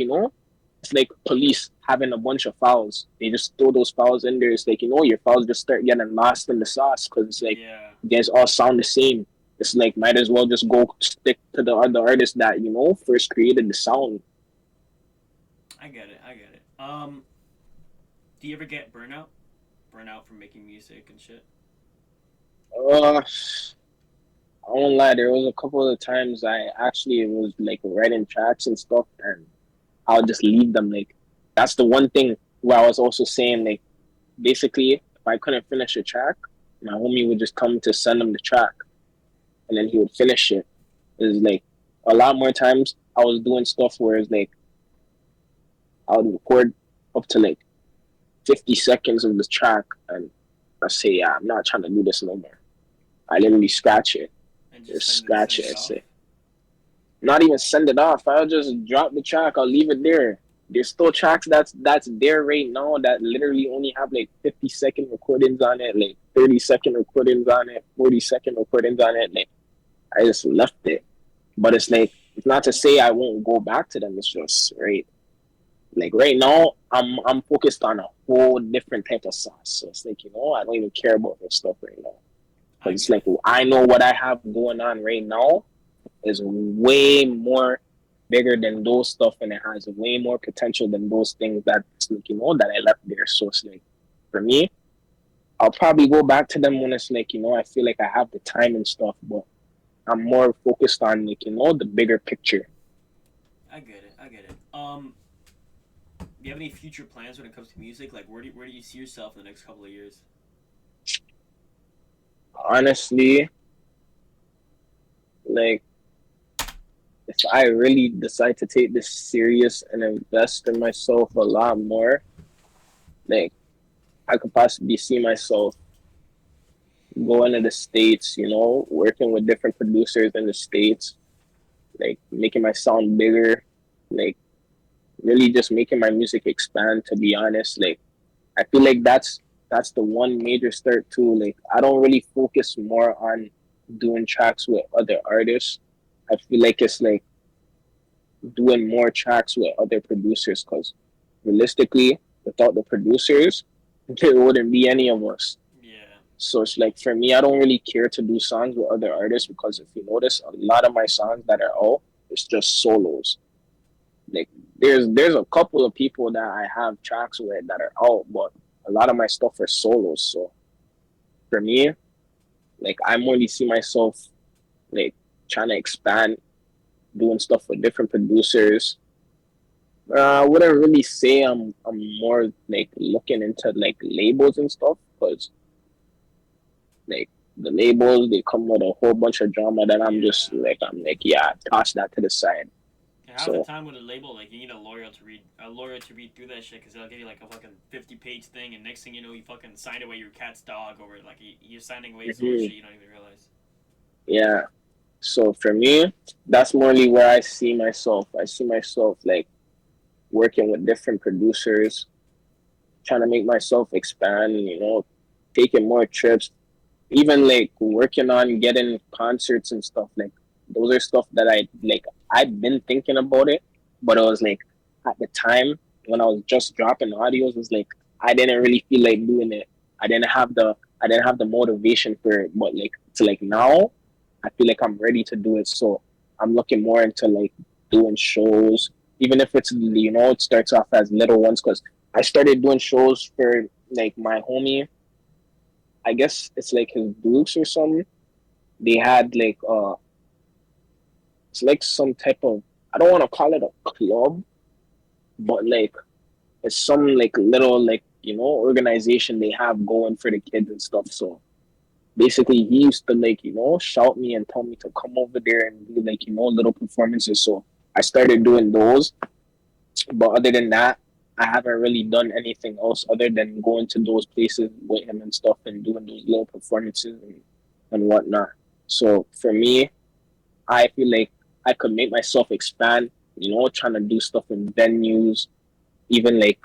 it's like police having a bunch of files. They just throw those files in there. It's like your files just start getting lost in the sauce because it's like Yeah, you guys all sound the same. It's like might as well just go stick to the other artist that first created the sound. I get it. I get it. Do you ever get burnout? Burnout from making music and shit. I won't lie. There was a couple of times I actually was like writing tracks and stuff, and I'll just leave them. Like that's the one thing where I was also saying like basically if I couldn't finish a track, my homie would just come to send him the track, and then he would finish it. It's like a lot more times I was doing stuff where it's like I would record up to like 50 seconds of the track, and I say, yeah, I'm not trying to do this no more. I literally scratch it, And just just scratch send it, it and off. say, not even send it off. I'll just drop the track. I'll leave it there. There's still tracks that's there right now that literally only have like 50-second recordings on it, like 30-second recordings on it, 40-second recordings on it. Like I just left it. But it's like it's not to say I won't go back to them. It's just right. Like right now, I'm focused on a whole different type of sauce. So it's like I don't even care about this stuff right now I because it's get like it. I know what I have going on right now is way more bigger than those stuff, and it has way more potential than those things that like that I left there. So it's like for me, I'll probably go back to them when it's like I feel like I have the time and stuff, but I'm more focused on like the bigger picture. I get it. I get it. Do you have any future plans when it comes to music? Like, where do you see yourself in the next couple of years? Honestly, like if I really decide to take this serious and invest in myself a lot more, like I could possibly see myself going to the States, working with different producers in the States, like making my sound bigger, like really just making my music expand, to be honest. Like I feel like that's the one major start too. Like I don't really focus more on doing tracks with other artists. I feel like it's like doing more tracks with other producers because realistically, without the producers, there wouldn't be any of us. Yeah. So it's like for me, I don't really care to do songs with other artists because if you notice, a lot of my songs that are out, it's just solos. Like there's a couple of people that I have tracks with that are out, but a lot of my stuff are solos. So for me, like I only see myself like trying to expand, doing stuff with different producers. I wouldn't really say I'm more like looking into like labels and stuff because like the labels they come with a whole bunch of drama that Yeah. I'm like yeah, toss that to the side. And half the So time with a label, like you need a lawyer to read through that shit because they'll give you like a fucking 50-page thing, and next thing you know, you fucking signed away your cat's dog, or like you're signing away some mhm, shit you don't even realize. yeah. So for me, that's morely where I see myself. I see myself like working with different producers, trying to make myself expand, taking more trips, even like working on getting concerts and stuff. Like those are stuff that I've been thinking about it, but it was like at the time when I was just dropping audios, it was like I didn't really feel like doing it. I didn't have the motivation for it. But like to like now, I feel like I'm ready to do it. So I'm looking more into like doing shows, even if it's it starts off as little ones because I started doing shows for like my homie. I guess it's like his Dukes or something. They had like it's like some type of, I don't want to call it a club, but like it's some like little like organization they have going for the kids and stuff. So basically he used to like shout me and tell me to come over there and do like little performances. So I started doing those, but other than that, I haven't really done anything else other than going to those places with him and stuff and doing those little performances and whatnot. So for me, I feel like I could make myself expand, trying to do stuff in venues, even like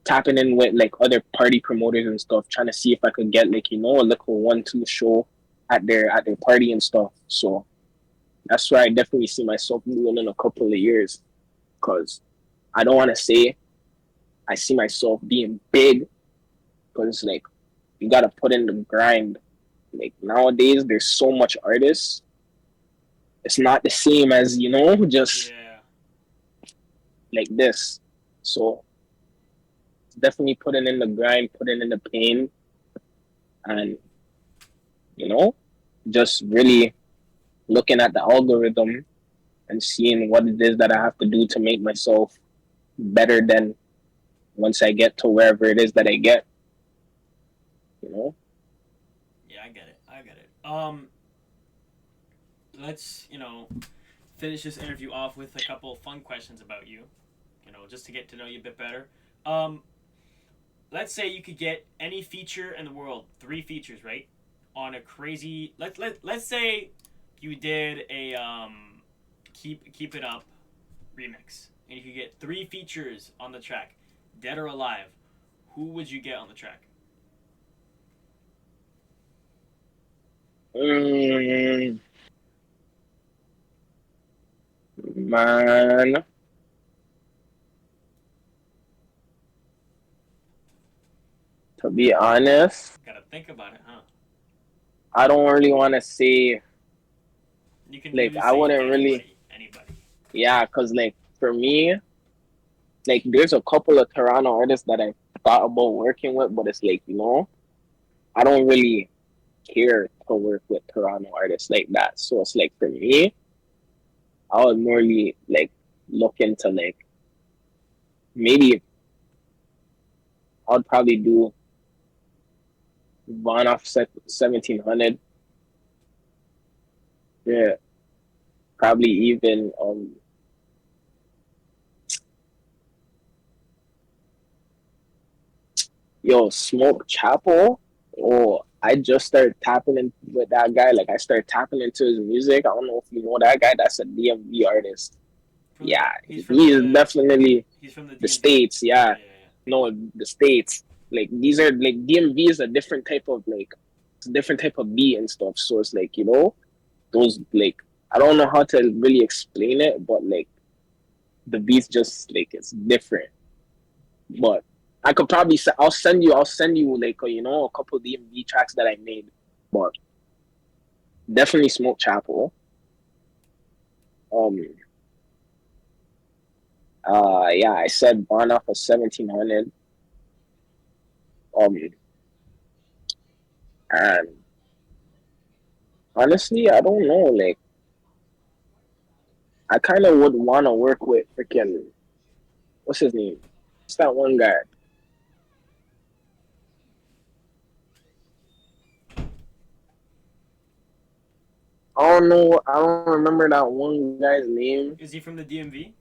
tapping in with like other party promoters and stuff, trying to see if I could get like, a little 1-2 show at their party and stuff. So that's where I definitely see myself doing in a couple of years. Cause I don't want to say I see myself being big, because like you gotta put in the grind. Like nowadays, there's so much artists. It's not the same as just Yeah. like this. So definitely putting in the grind, putting in the pain, and you know, just really looking at the algorithm and seeing what it is that I have to do to make myself better than once I get to wherever it is that I get. You know. Yeah, I get it. I get it. Let's finish this interview off with a couple fun questions about you. Just to get to know you a bit better. Um, let's say you could get any feature in the world, three features, right? On a crazy let's say you did a keep it up remix, and you could get three features on the track, dead or alive. Who would you get on the track? Mm, man, to be honest, Gotta think about it, huh? I don't really want to say, You can like, really I say wouldn't really, anybody, anybody. yeah, because, like, for me, like, there's a couple of Toronto artists that I thought about working with, but it's like, I don't really care to work with Toronto artists like that. So it's like, for me, I would morely, like, look into, like, maybe I'd probably do Von off 1700. Yeah, probably even, yo, Smoke Chapel. Oh, I just started tapping in with that guy. Like I started tapping into his music. I don't know if you know that guy. That's a DMV artist. From Yeah, he's from he is the definitely he's from the the DMV. states. Yeah, Yeah, yeah, no, the states. Like these are like DMV is a different type of like it's a different type of beat and stuff. So it's like those like I don't know how to really explain it, but like the beats just like it's different. But I could probably I'll send you like a couple of DMV tracks that I made. But definitely Smoke Chapel. Um yeah, I said Barn off of 1700. Um and honestly I don't know, like I kinda would wanna work with freaking what's his name? It's that one guy. I don't remember that one guy's name. yeah. Is he from the DMV?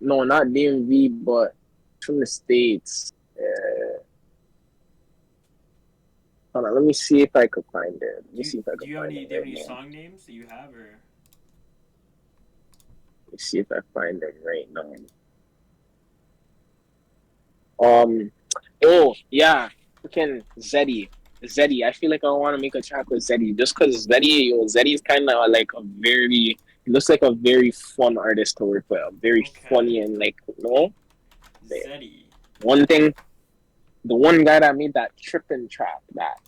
No, not DMV, but from the States. Hold on, let me see if I could find it. Let me see if I Do could you have find any it right now. song names that you have, or Let me see if I find it right now. Um, oh yeah, freaking Zeddy. Zeddy. I feel like I want to make a track with Zeddy just because Zeddy's kind of like he looks like a very fun artist to work with. Very okay, funny and like, the Zeddy? one thing, the one guy that made that tripping track, that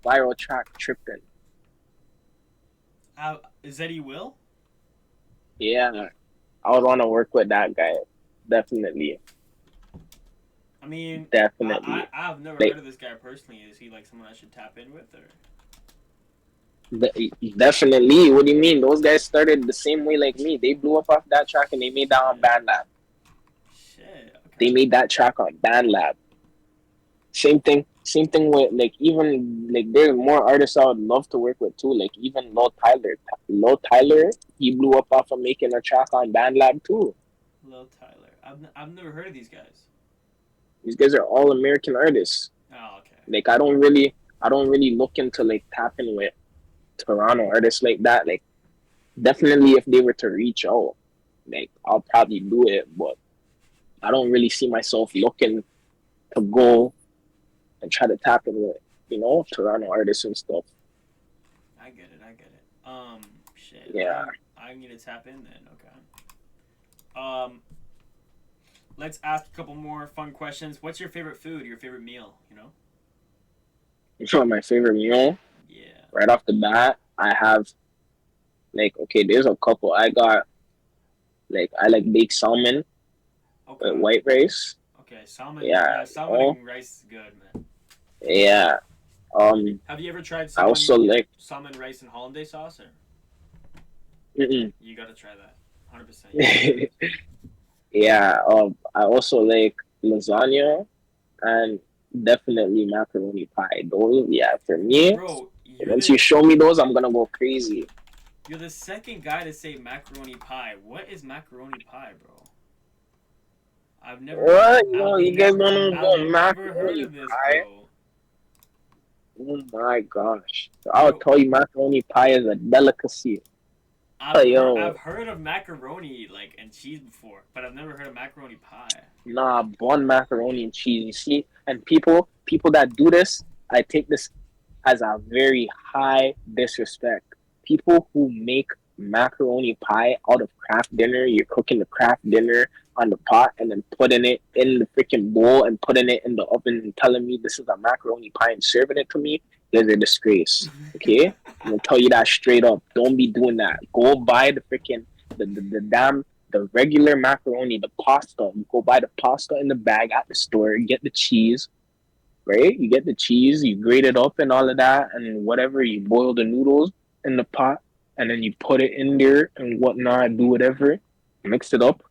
viral track tripping. Zeddy Will? Yeah, I would want to work with that guy. Definitely, I mean, definitely. I've never Like heard of this guy personally. Is he like someone I should tap in with, or? Definitely. What do you mean? Those guys started the same way like me. They blew up off that track and they made that on Shit. BandLab. Shit. They Okay. made that track on BandLab. Same thing. Same thing with like even like there's more artists I would love to work with too. Like even Low Tyler. Low Tyler, he blew up off of making a track on BandLab too. Lil Tyler. I've never heard of these guys. These guys are all American artists. Oh, okay. Like I don't really look into like tapping with Toronto artists like that. Like definitely if they were to reach out, like I'll probably do it, but I don't really see myself looking to go and try to tap in with, Toronto artists and stuff. I get it. I get it. Shit. Yeah. I need to tap in then. Okay. Let's ask a couple more fun questions. What's your favorite food? Your favorite meal? You know? You know my favorite meal? Yeah. Right off the bat, I have like okay, there's a couple. I got like I like baked salmon with Okay. white rice. Okay. Salmon. Yeah, Yeah, salmon and rice is good, man. yeah. Um, Have you ever tried I also like. salmon rice and hollandaise sauce? Or Mm-mm. you gotta try that. 100%. You gotta try this. Yeah. I also like lasagna and definitely macaroni pie. Those, yeah, for me. Bro, Once you show me those, I'm gonna go crazy. you're the second guy to say macaroni pie. What is macaroni pie, bro? I've never, What? I've No, you guys never, don't I've go never heard macaroni of this, pie? bro. Oh my gosh! I'll Bro, tell you, macaroni pie is a delicacy. I've Yo, heard of macaroni like and cheese before, but I've never heard of macaroni pie. nah, bun macaroni and cheese. You see, and people that do this, I take this as a very high disrespect. People who make macaroni pie out of craft dinner, you're cooking the craft dinner on the pot and then putting it in the freaking bowl and putting it in the oven and telling me this is a macaroni pie and serving it to me is a disgrace. Okay? I'm gonna tell you that straight up. Don't be doing that. Go buy the freaking the damn the regular macaroni, the pasta. You go buy the pasta in the bag at the store, get the cheese, right? You get the cheese, you grate it up and all of that, and whatever, you boil the noodles in the pot, and then you put it in there and whatnot, do whatever, mix it up,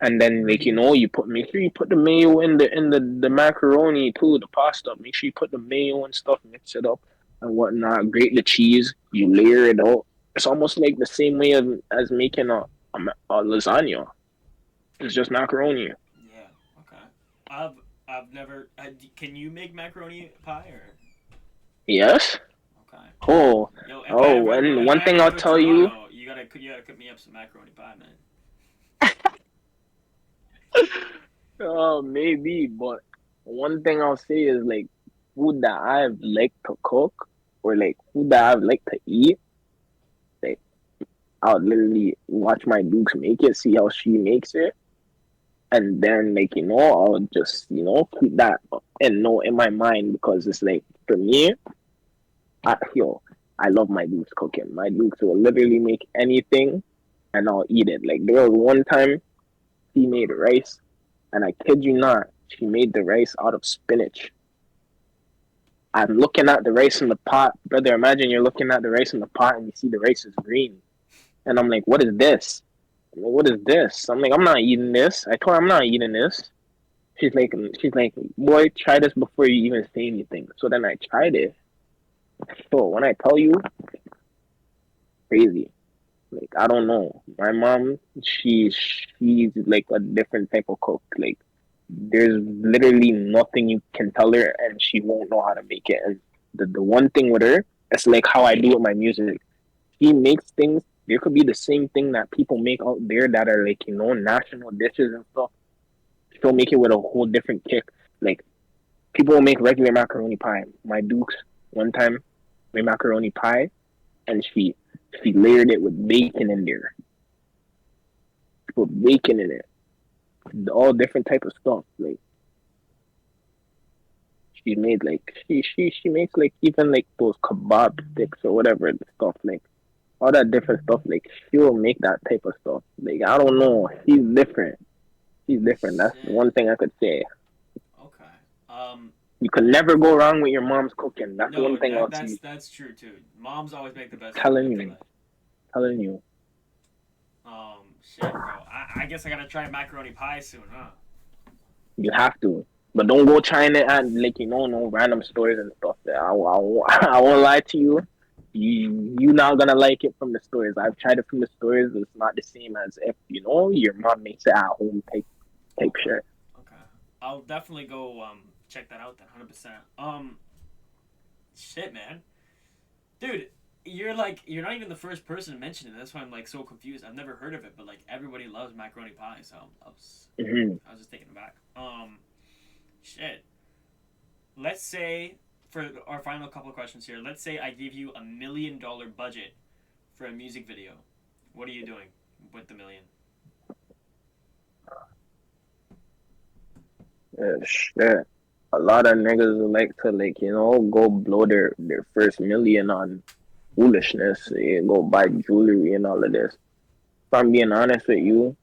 and then like you put make sure you put the mayo in the macaroni too, the pasta. Make sure you put the mayo and stuff, mix it up and whatnot. Grate the cheese, you layer it out. It's almost like the same way as making a lasagna. It's just macaroni. Yeah. Okay. I've I've never. Can you make macaroni pie or? Yes. Okay. Oh, Yo, oh, and if one I ever thing go I'll to tell you. Toronto, you gotta cook me up some macaroni pie, man. Maybe, but one thing I'll say is like food that I've liked to cook or like food that I've liked to eat. Like I'll literally watch my Dukes make it, see how she makes it, and then like I'll just keep that in my mind because it's like for me, I love my Dukes cooking. My Dukes will literally make anything, and I'll eat it. Like there was one time she made rice, and I kid you not, she made the rice out of spinach. I'm looking at the rice in the pot, brother. Imagine you're looking at the rice in the pot and you see the rice is green, and I'm like, "What is this? I'm like, what is this?" I'm like, "I'm not eating this." I told her I'm not eating this. She's like, "Boy, try this before you even say anything." So then I tried it. So when I tell you, crazy. Like I don't know. My mom, she's like a different type of cook. Like there's literally nothing you can tell her and she won't know how to make it. And the one thing with her, it's like how I do with my music. She makes things. There could be the same thing that people make out there that are like national dishes and stuff. She'll make it with a whole different kick. Like people will make regular macaroni pie. My Dukes one time made macaroni pie and she layered it with bacon in there. She put bacon in it, all different type of stuff. Like she made like she makes like even like those kebab sticks or whatever the stuff like all that different stuff. Like she'll make that type of stuff. Like I don't know, she's different. She's different. That's the Shit. one thing I could say. Okay. Um. You can never go wrong with your mom's cooking. That's one No, thing I'll see. that's true too. Moms always make the best food. Telling I feel you, like. telling you, Shit, bro. I guess I gotta try macaroni pie soon, huh? you have to. But don't go trying it at like no random stores and stuff. There, I won't lie to you. you not gonna like it from the stores. I've tried it from the stores. It's not the same as if your mom makes it at home type Okay. shit. Okay. I'll definitely go check that out then, 100%. Shit, man. Dude, you're not even the first person to mention it. That's why I'm like so confused. I've never heard of it, but like everybody loves macaroni pie, so Hmm. I was just taken aback. Shit. Let's say for our final couple of questions here, let's say I give you $1 million budget for a music video. What are you doing with the million? Yeah, shit. A lot of niggas like to go blow their first million on foolishness. They go buy jewelry and all of this. If I'm being honest with you,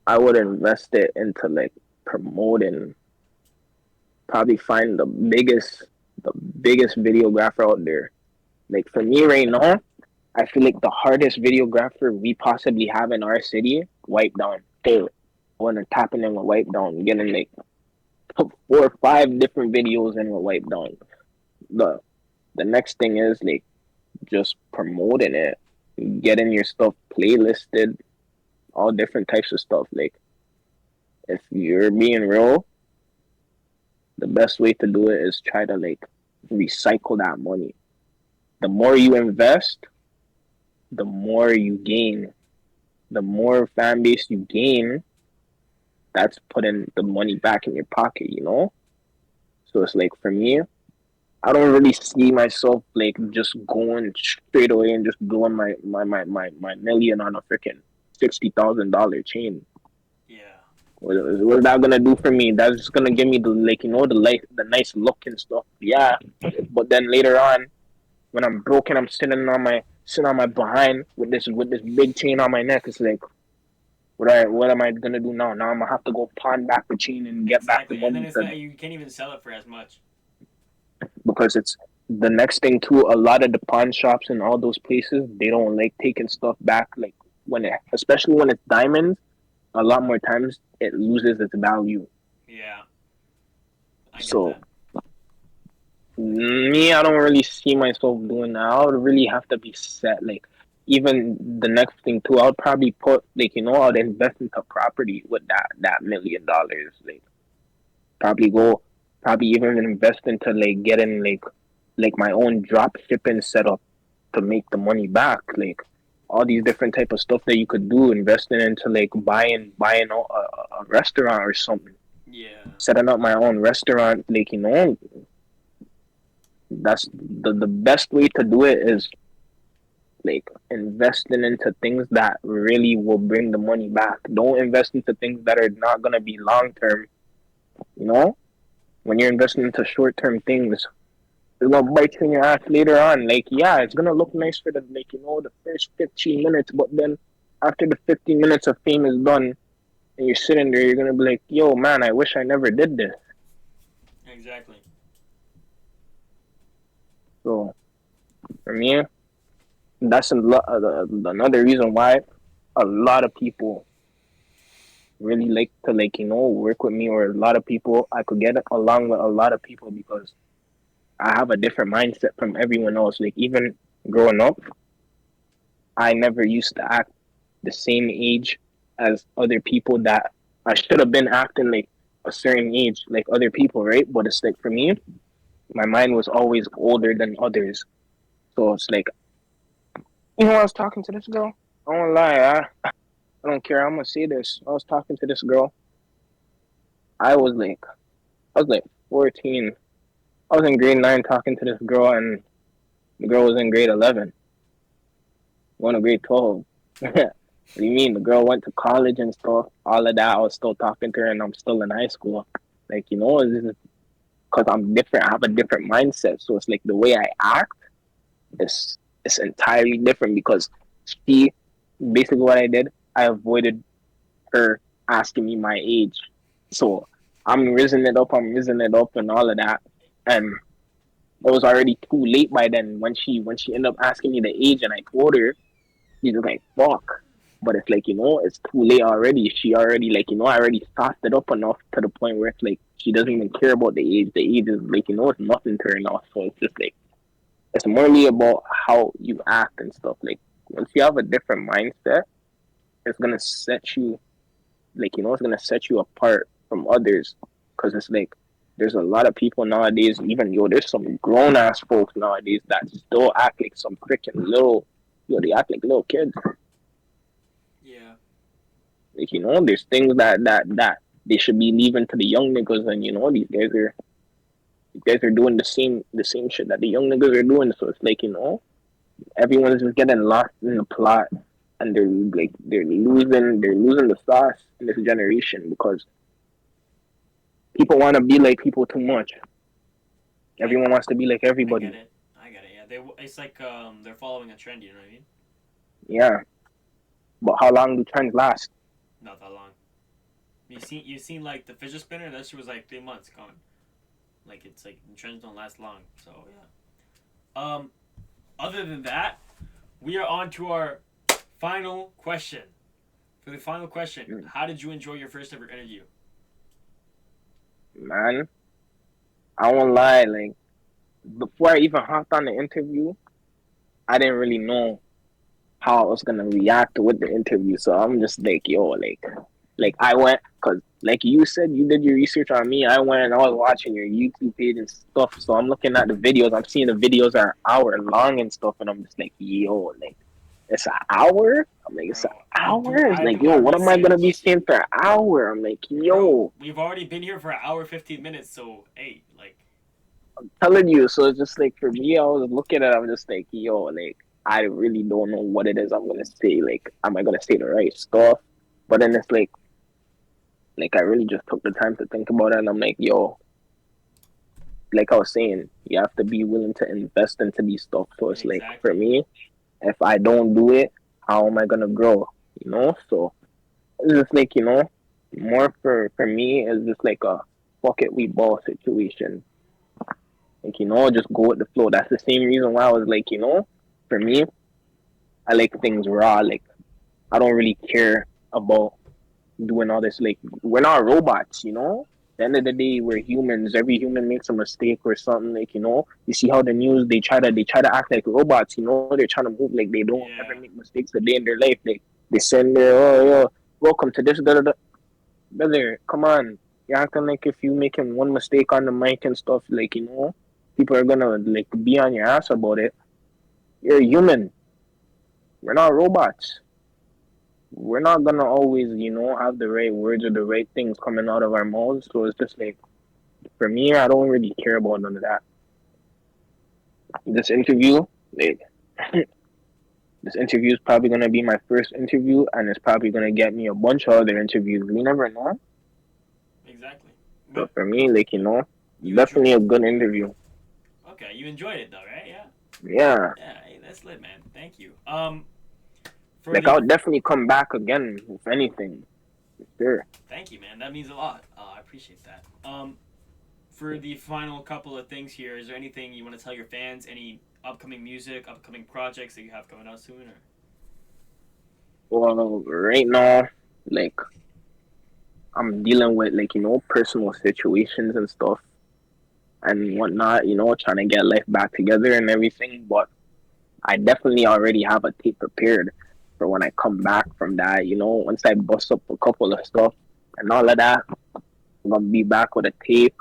I would invest it into like promoting. Probably find the biggest videographer out there. Like for me right now, I feel like the hardest videographer we possibly have in our city, wipe down. Hey, when they're tapping in with wipe down, getting like 4 or 5 different videos in with wipe down. The the next thing is like just promoting it, getting your stuff playlisted, all different types of stuff. Like if you're being real, the best way to do it is try to like recycle that money. The more you invest, the more you gain. The more fan base you gain, that's putting the money back in your pocket. So it's like for me, I don't really see myself like just going straight away and just blowing my million on a freaking $60,000 chain. Yeah. What's that gonna do for me? That's just gonna give me the nice look and stuff. Yeah, but then later on, when I'm broken, I'm sitting on my behind with this big chain on my neck. It's like, what am I gonna do now? Now I'm gonna have to go pawn back the chain and get back the Exactly. And then money it's to not you can't even sell it for as much. because it's the next thing too. A lot of the pawn shops and all those places, they don't like taking stuff back. Like especially when it's diamonds, a lot more times it loses its value. Yeah. I get So that. me, I don't really see myself doing that. I would really have to be set. Like even the next thing too, I'll probably put I'd invest into property with that $1 million. Like probably probably even invest into like getting like my own drop shipping setup to make the money back. Like all these different type of stuff that you could do, investing into like buying a restaurant or something, Yeah. setting up my own restaurant. Like that's the best way to do it is like investing into things that really will bring the money back. Don't invest into things that are not gonna be long term. You know, when you're investing into short term things, it's gonna bite you in your ass later on. Like, yeah, it's gonna look nice for the first 15 minutes, but then after the 15 minutes of fame is done, and you're sitting there, you're gonna be like, yo, man, I wish I never did this. Exactly. So for me, that's another reason why a lot of people really like to work with me, or a lot of people I could get along with a lot of people because I have a different mindset from everyone else. Like even growing up, I never used to act the same age as other people that I should have been acting like a certain age like other people, right? But it's like for me, my mind was always older than others. So it's like, I was talking to this girl. I won't lie, I don't care. I'm gonna say this. I was talking to this girl. I was like, I was like 14. I was in grade 9 talking to this girl, and the girl was in grade 11, going to grade 12. What do you mean? The girl went to college and stuff. All of that, I was still talking to her, and I'm still in high school. Like, it's because I'm different. I have a different mindset. So it's like the way I act is entirely different because she, basically what I did, I avoided her asking me my age. So I'm rising it up and all of that. And it was already too late by then when she ended up asking me the age and I told her, she's just like, fuck. But it's like, it's too late already. She already I already sauced it up enough to the point where it's like she doesn't even care about the age. The age is like, it's nothing to her now. So it's just like It's morely about how you act and stuff. Like once you have a different mindset, it's gonna set you like it's gonna set you apart from others. Because it's like there's a lot of people nowadays, even there's some grown ass folks nowadays that still act like some freaking little they act like little kids. Yeah. Like there's things that they should be leaving to the young niggas, and these guys are doing the same shit that the young niggas are doing. So it's like everyone's just getting lost in the plot, and they're losing the sauce in this generation because people want to be like people too much. I Everyone wants to be like I get everybody. it. I get it. Yeah. It's like they're following a trend. You know what I mean? Yeah, but how long do trends last? Not that long. You seen like the fidget spinner? That shit was like 3 months gone. Like it's like trends don't last long. So yeah. Other than that, we are on to our final question. For the final question, Mm, how did you enjoy your first ever interview? Man, I won't lie. Like before I even hopped on the interview, I didn't really know how I was gonna react with the interview. So I'm just like, yo, like I went because like you said, you did your research on me. I went and I was watching your YouTube page and stuff. So I'm looking at the videos. I'm seeing the videos are an hour long and stuff, and I'm just like, yo, like it's an hour. I'm like, it's an Bro, hour. It's I like, do yo, my what am I gonna be research. saying for an hour? I'm like, Bro, yo, we've already been here for an hour 15 minutes, so hey, like telling you. So it's just like for me, I was looking at it, I'm just like, yo, like I really don't know what it is I'm gonna say. Like, am I gonna say the right stuff? But then it's like I really just took the time to think about it, and I'm like, yo, like I was saying, you have to be willing to invest into these stuff. So it's like for exactly. me, if I don't do it, how am I gonna grow? So it's just like more for me is just like a fuck it we ball situation. Like just go with the flow. That's the same reason why I was like for me, I like things raw. Like I don't really care about doing all this. Like we're not robots. At the end of the day, we're humans. Every human makes a mistake or something. Like you see how the news they try to act like robots. They're trying to move like they don't ever Yeah. make mistakes a day in their life. Like they send their welcome to this brother. Come on, you're acting like if you making one mistake on the mic and stuff. Like people are gonna like be on your ass about it. You're a human. We're not robots. We're not gonna always, have the right words or the right things coming out of our mouths. So it's just like for me, I don't really care about none of that. This interview, like this interview is probably gonna be my first interview, and it's probably gonna get me a bunch of other interviews. We never know. Exactly. So But for me, like you enjoy. definitely a good interview. Okay, you enjoyed it though, right? Yeah. Yeah, Yeah. Hey, that's lit, man. Thank you. For like the I'll definitely come back again if anything. Sure. thank you, man. That means a lot. I appreciate that. For the final couple of things here, is there anything you want to tell your fans? Any upcoming music, upcoming projects that you have coming out soon, or? Well, right now, like I'm dealing with like personal situations and stuff and whatnot, trying to get life back together and everything. But I definitely already have a tape prepared for when I come back from that. Once I bust up a couple of stuff and all of that, I'm gonna be back with a tape.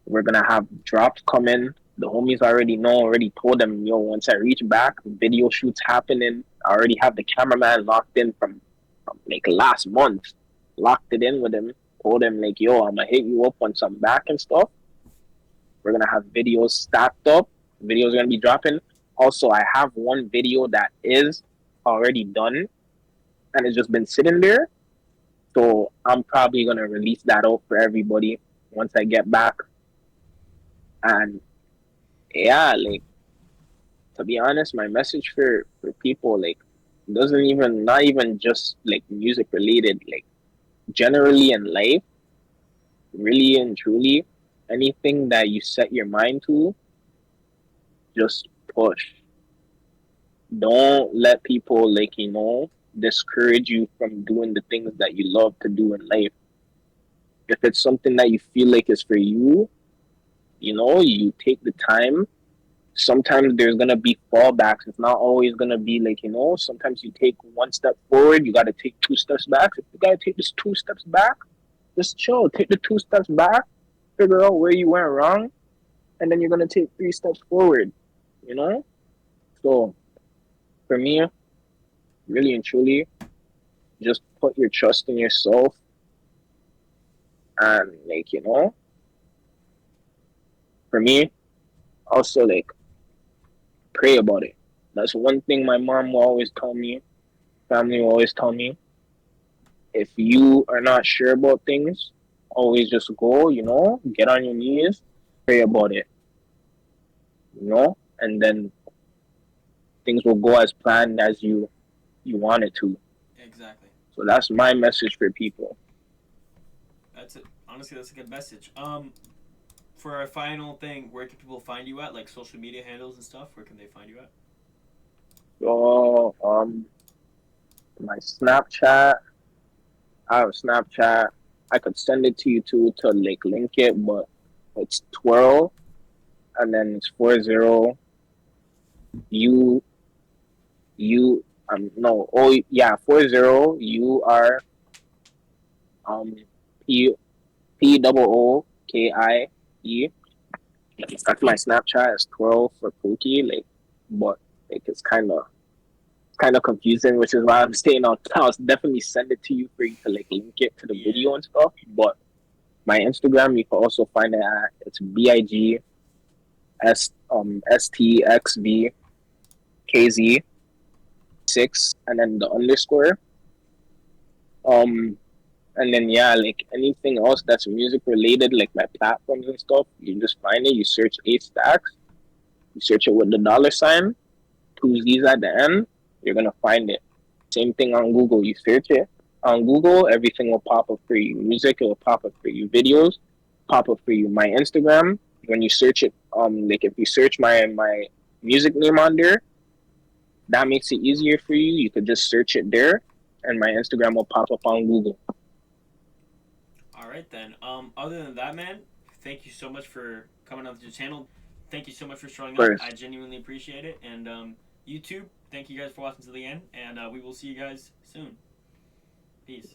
We're gonna have drops coming. The homies already know, already told them, once I reach back, video shoots happening. I already have the cameraman locked in from like last month. Locked it in with him. Told him like, yo, I'm gonna hit you up on some back and stuff. We're gonna have videos stacked up. Videos are gonna be dropping. Also, I have one video that is already done and it's just been sitting there. So I'm probably gonna release that out for everybody once I get back. And yeah, like to be honest, my message for people like doesn't even not even just like music related, like generally in life, really and truly, anything that you set your mind to, just push. Don't let people like discourage you from doing the things that you love to do in life. If it's something that you feel like is for you, you take the time, sometimes there's gonna be fallbacks. It's not always gonna be like, sometimes you take one step forward, you gotta take 2 steps back. If you gotta take this 2 steps back, just chill. Take the 2 steps back, figure out where you went wrong, and then you're gonna take 3 steps forward. You know? So for me, really and truly, just put your trust in yourself and like, for me, also like pray about it. That's one thing my mom will always tell me, family will always tell me. If you are not sure about things, always just go, get on your knees, pray about it, and then things will go as planned as you want it to. Exactly. So that's my message for people. That's it. Honestly, that's a good message. For our final thing, where can people find you at? Like social media handles and stuff. Where can they find you at? So my Snapchat, I have Snapchat. I could send it to you too to like link it, but it's twirl and then it's 40 U no, oh yeah, 40 UR P POOKIE. That's my Snapchat. It's twirl for Pookie, like, but like it's kind of confusing, which is why I'm saying I'll definitely send it to you for you to like link it to the Yeah. video and stuff. But my Instagram, you can also find it at it's BIGSTXVKZ6 and then the underscore. Um and then yeah, like anything else that's music related, like my platforms and stuff, you just find it, you search A Stacks, you search it with the $sign, 2 Z's at the end, you're gonna find it. Same thing on Google. You search it on Google, everything will pop up for you. Music, it will pop up for you. Videos, pop up for you. My Instagram, when you search it, like if you search my music name on there, that makes it easier for you. You could just search it there, and my Instagram will pop up on Google. All right then. Other than that, man, thank you so much for coming on to the channel. Thank you so much for showing up. I First. genuinely appreciate it. And YouTube, thank you guys for watching to the end. And we will see you guys soon. Peace.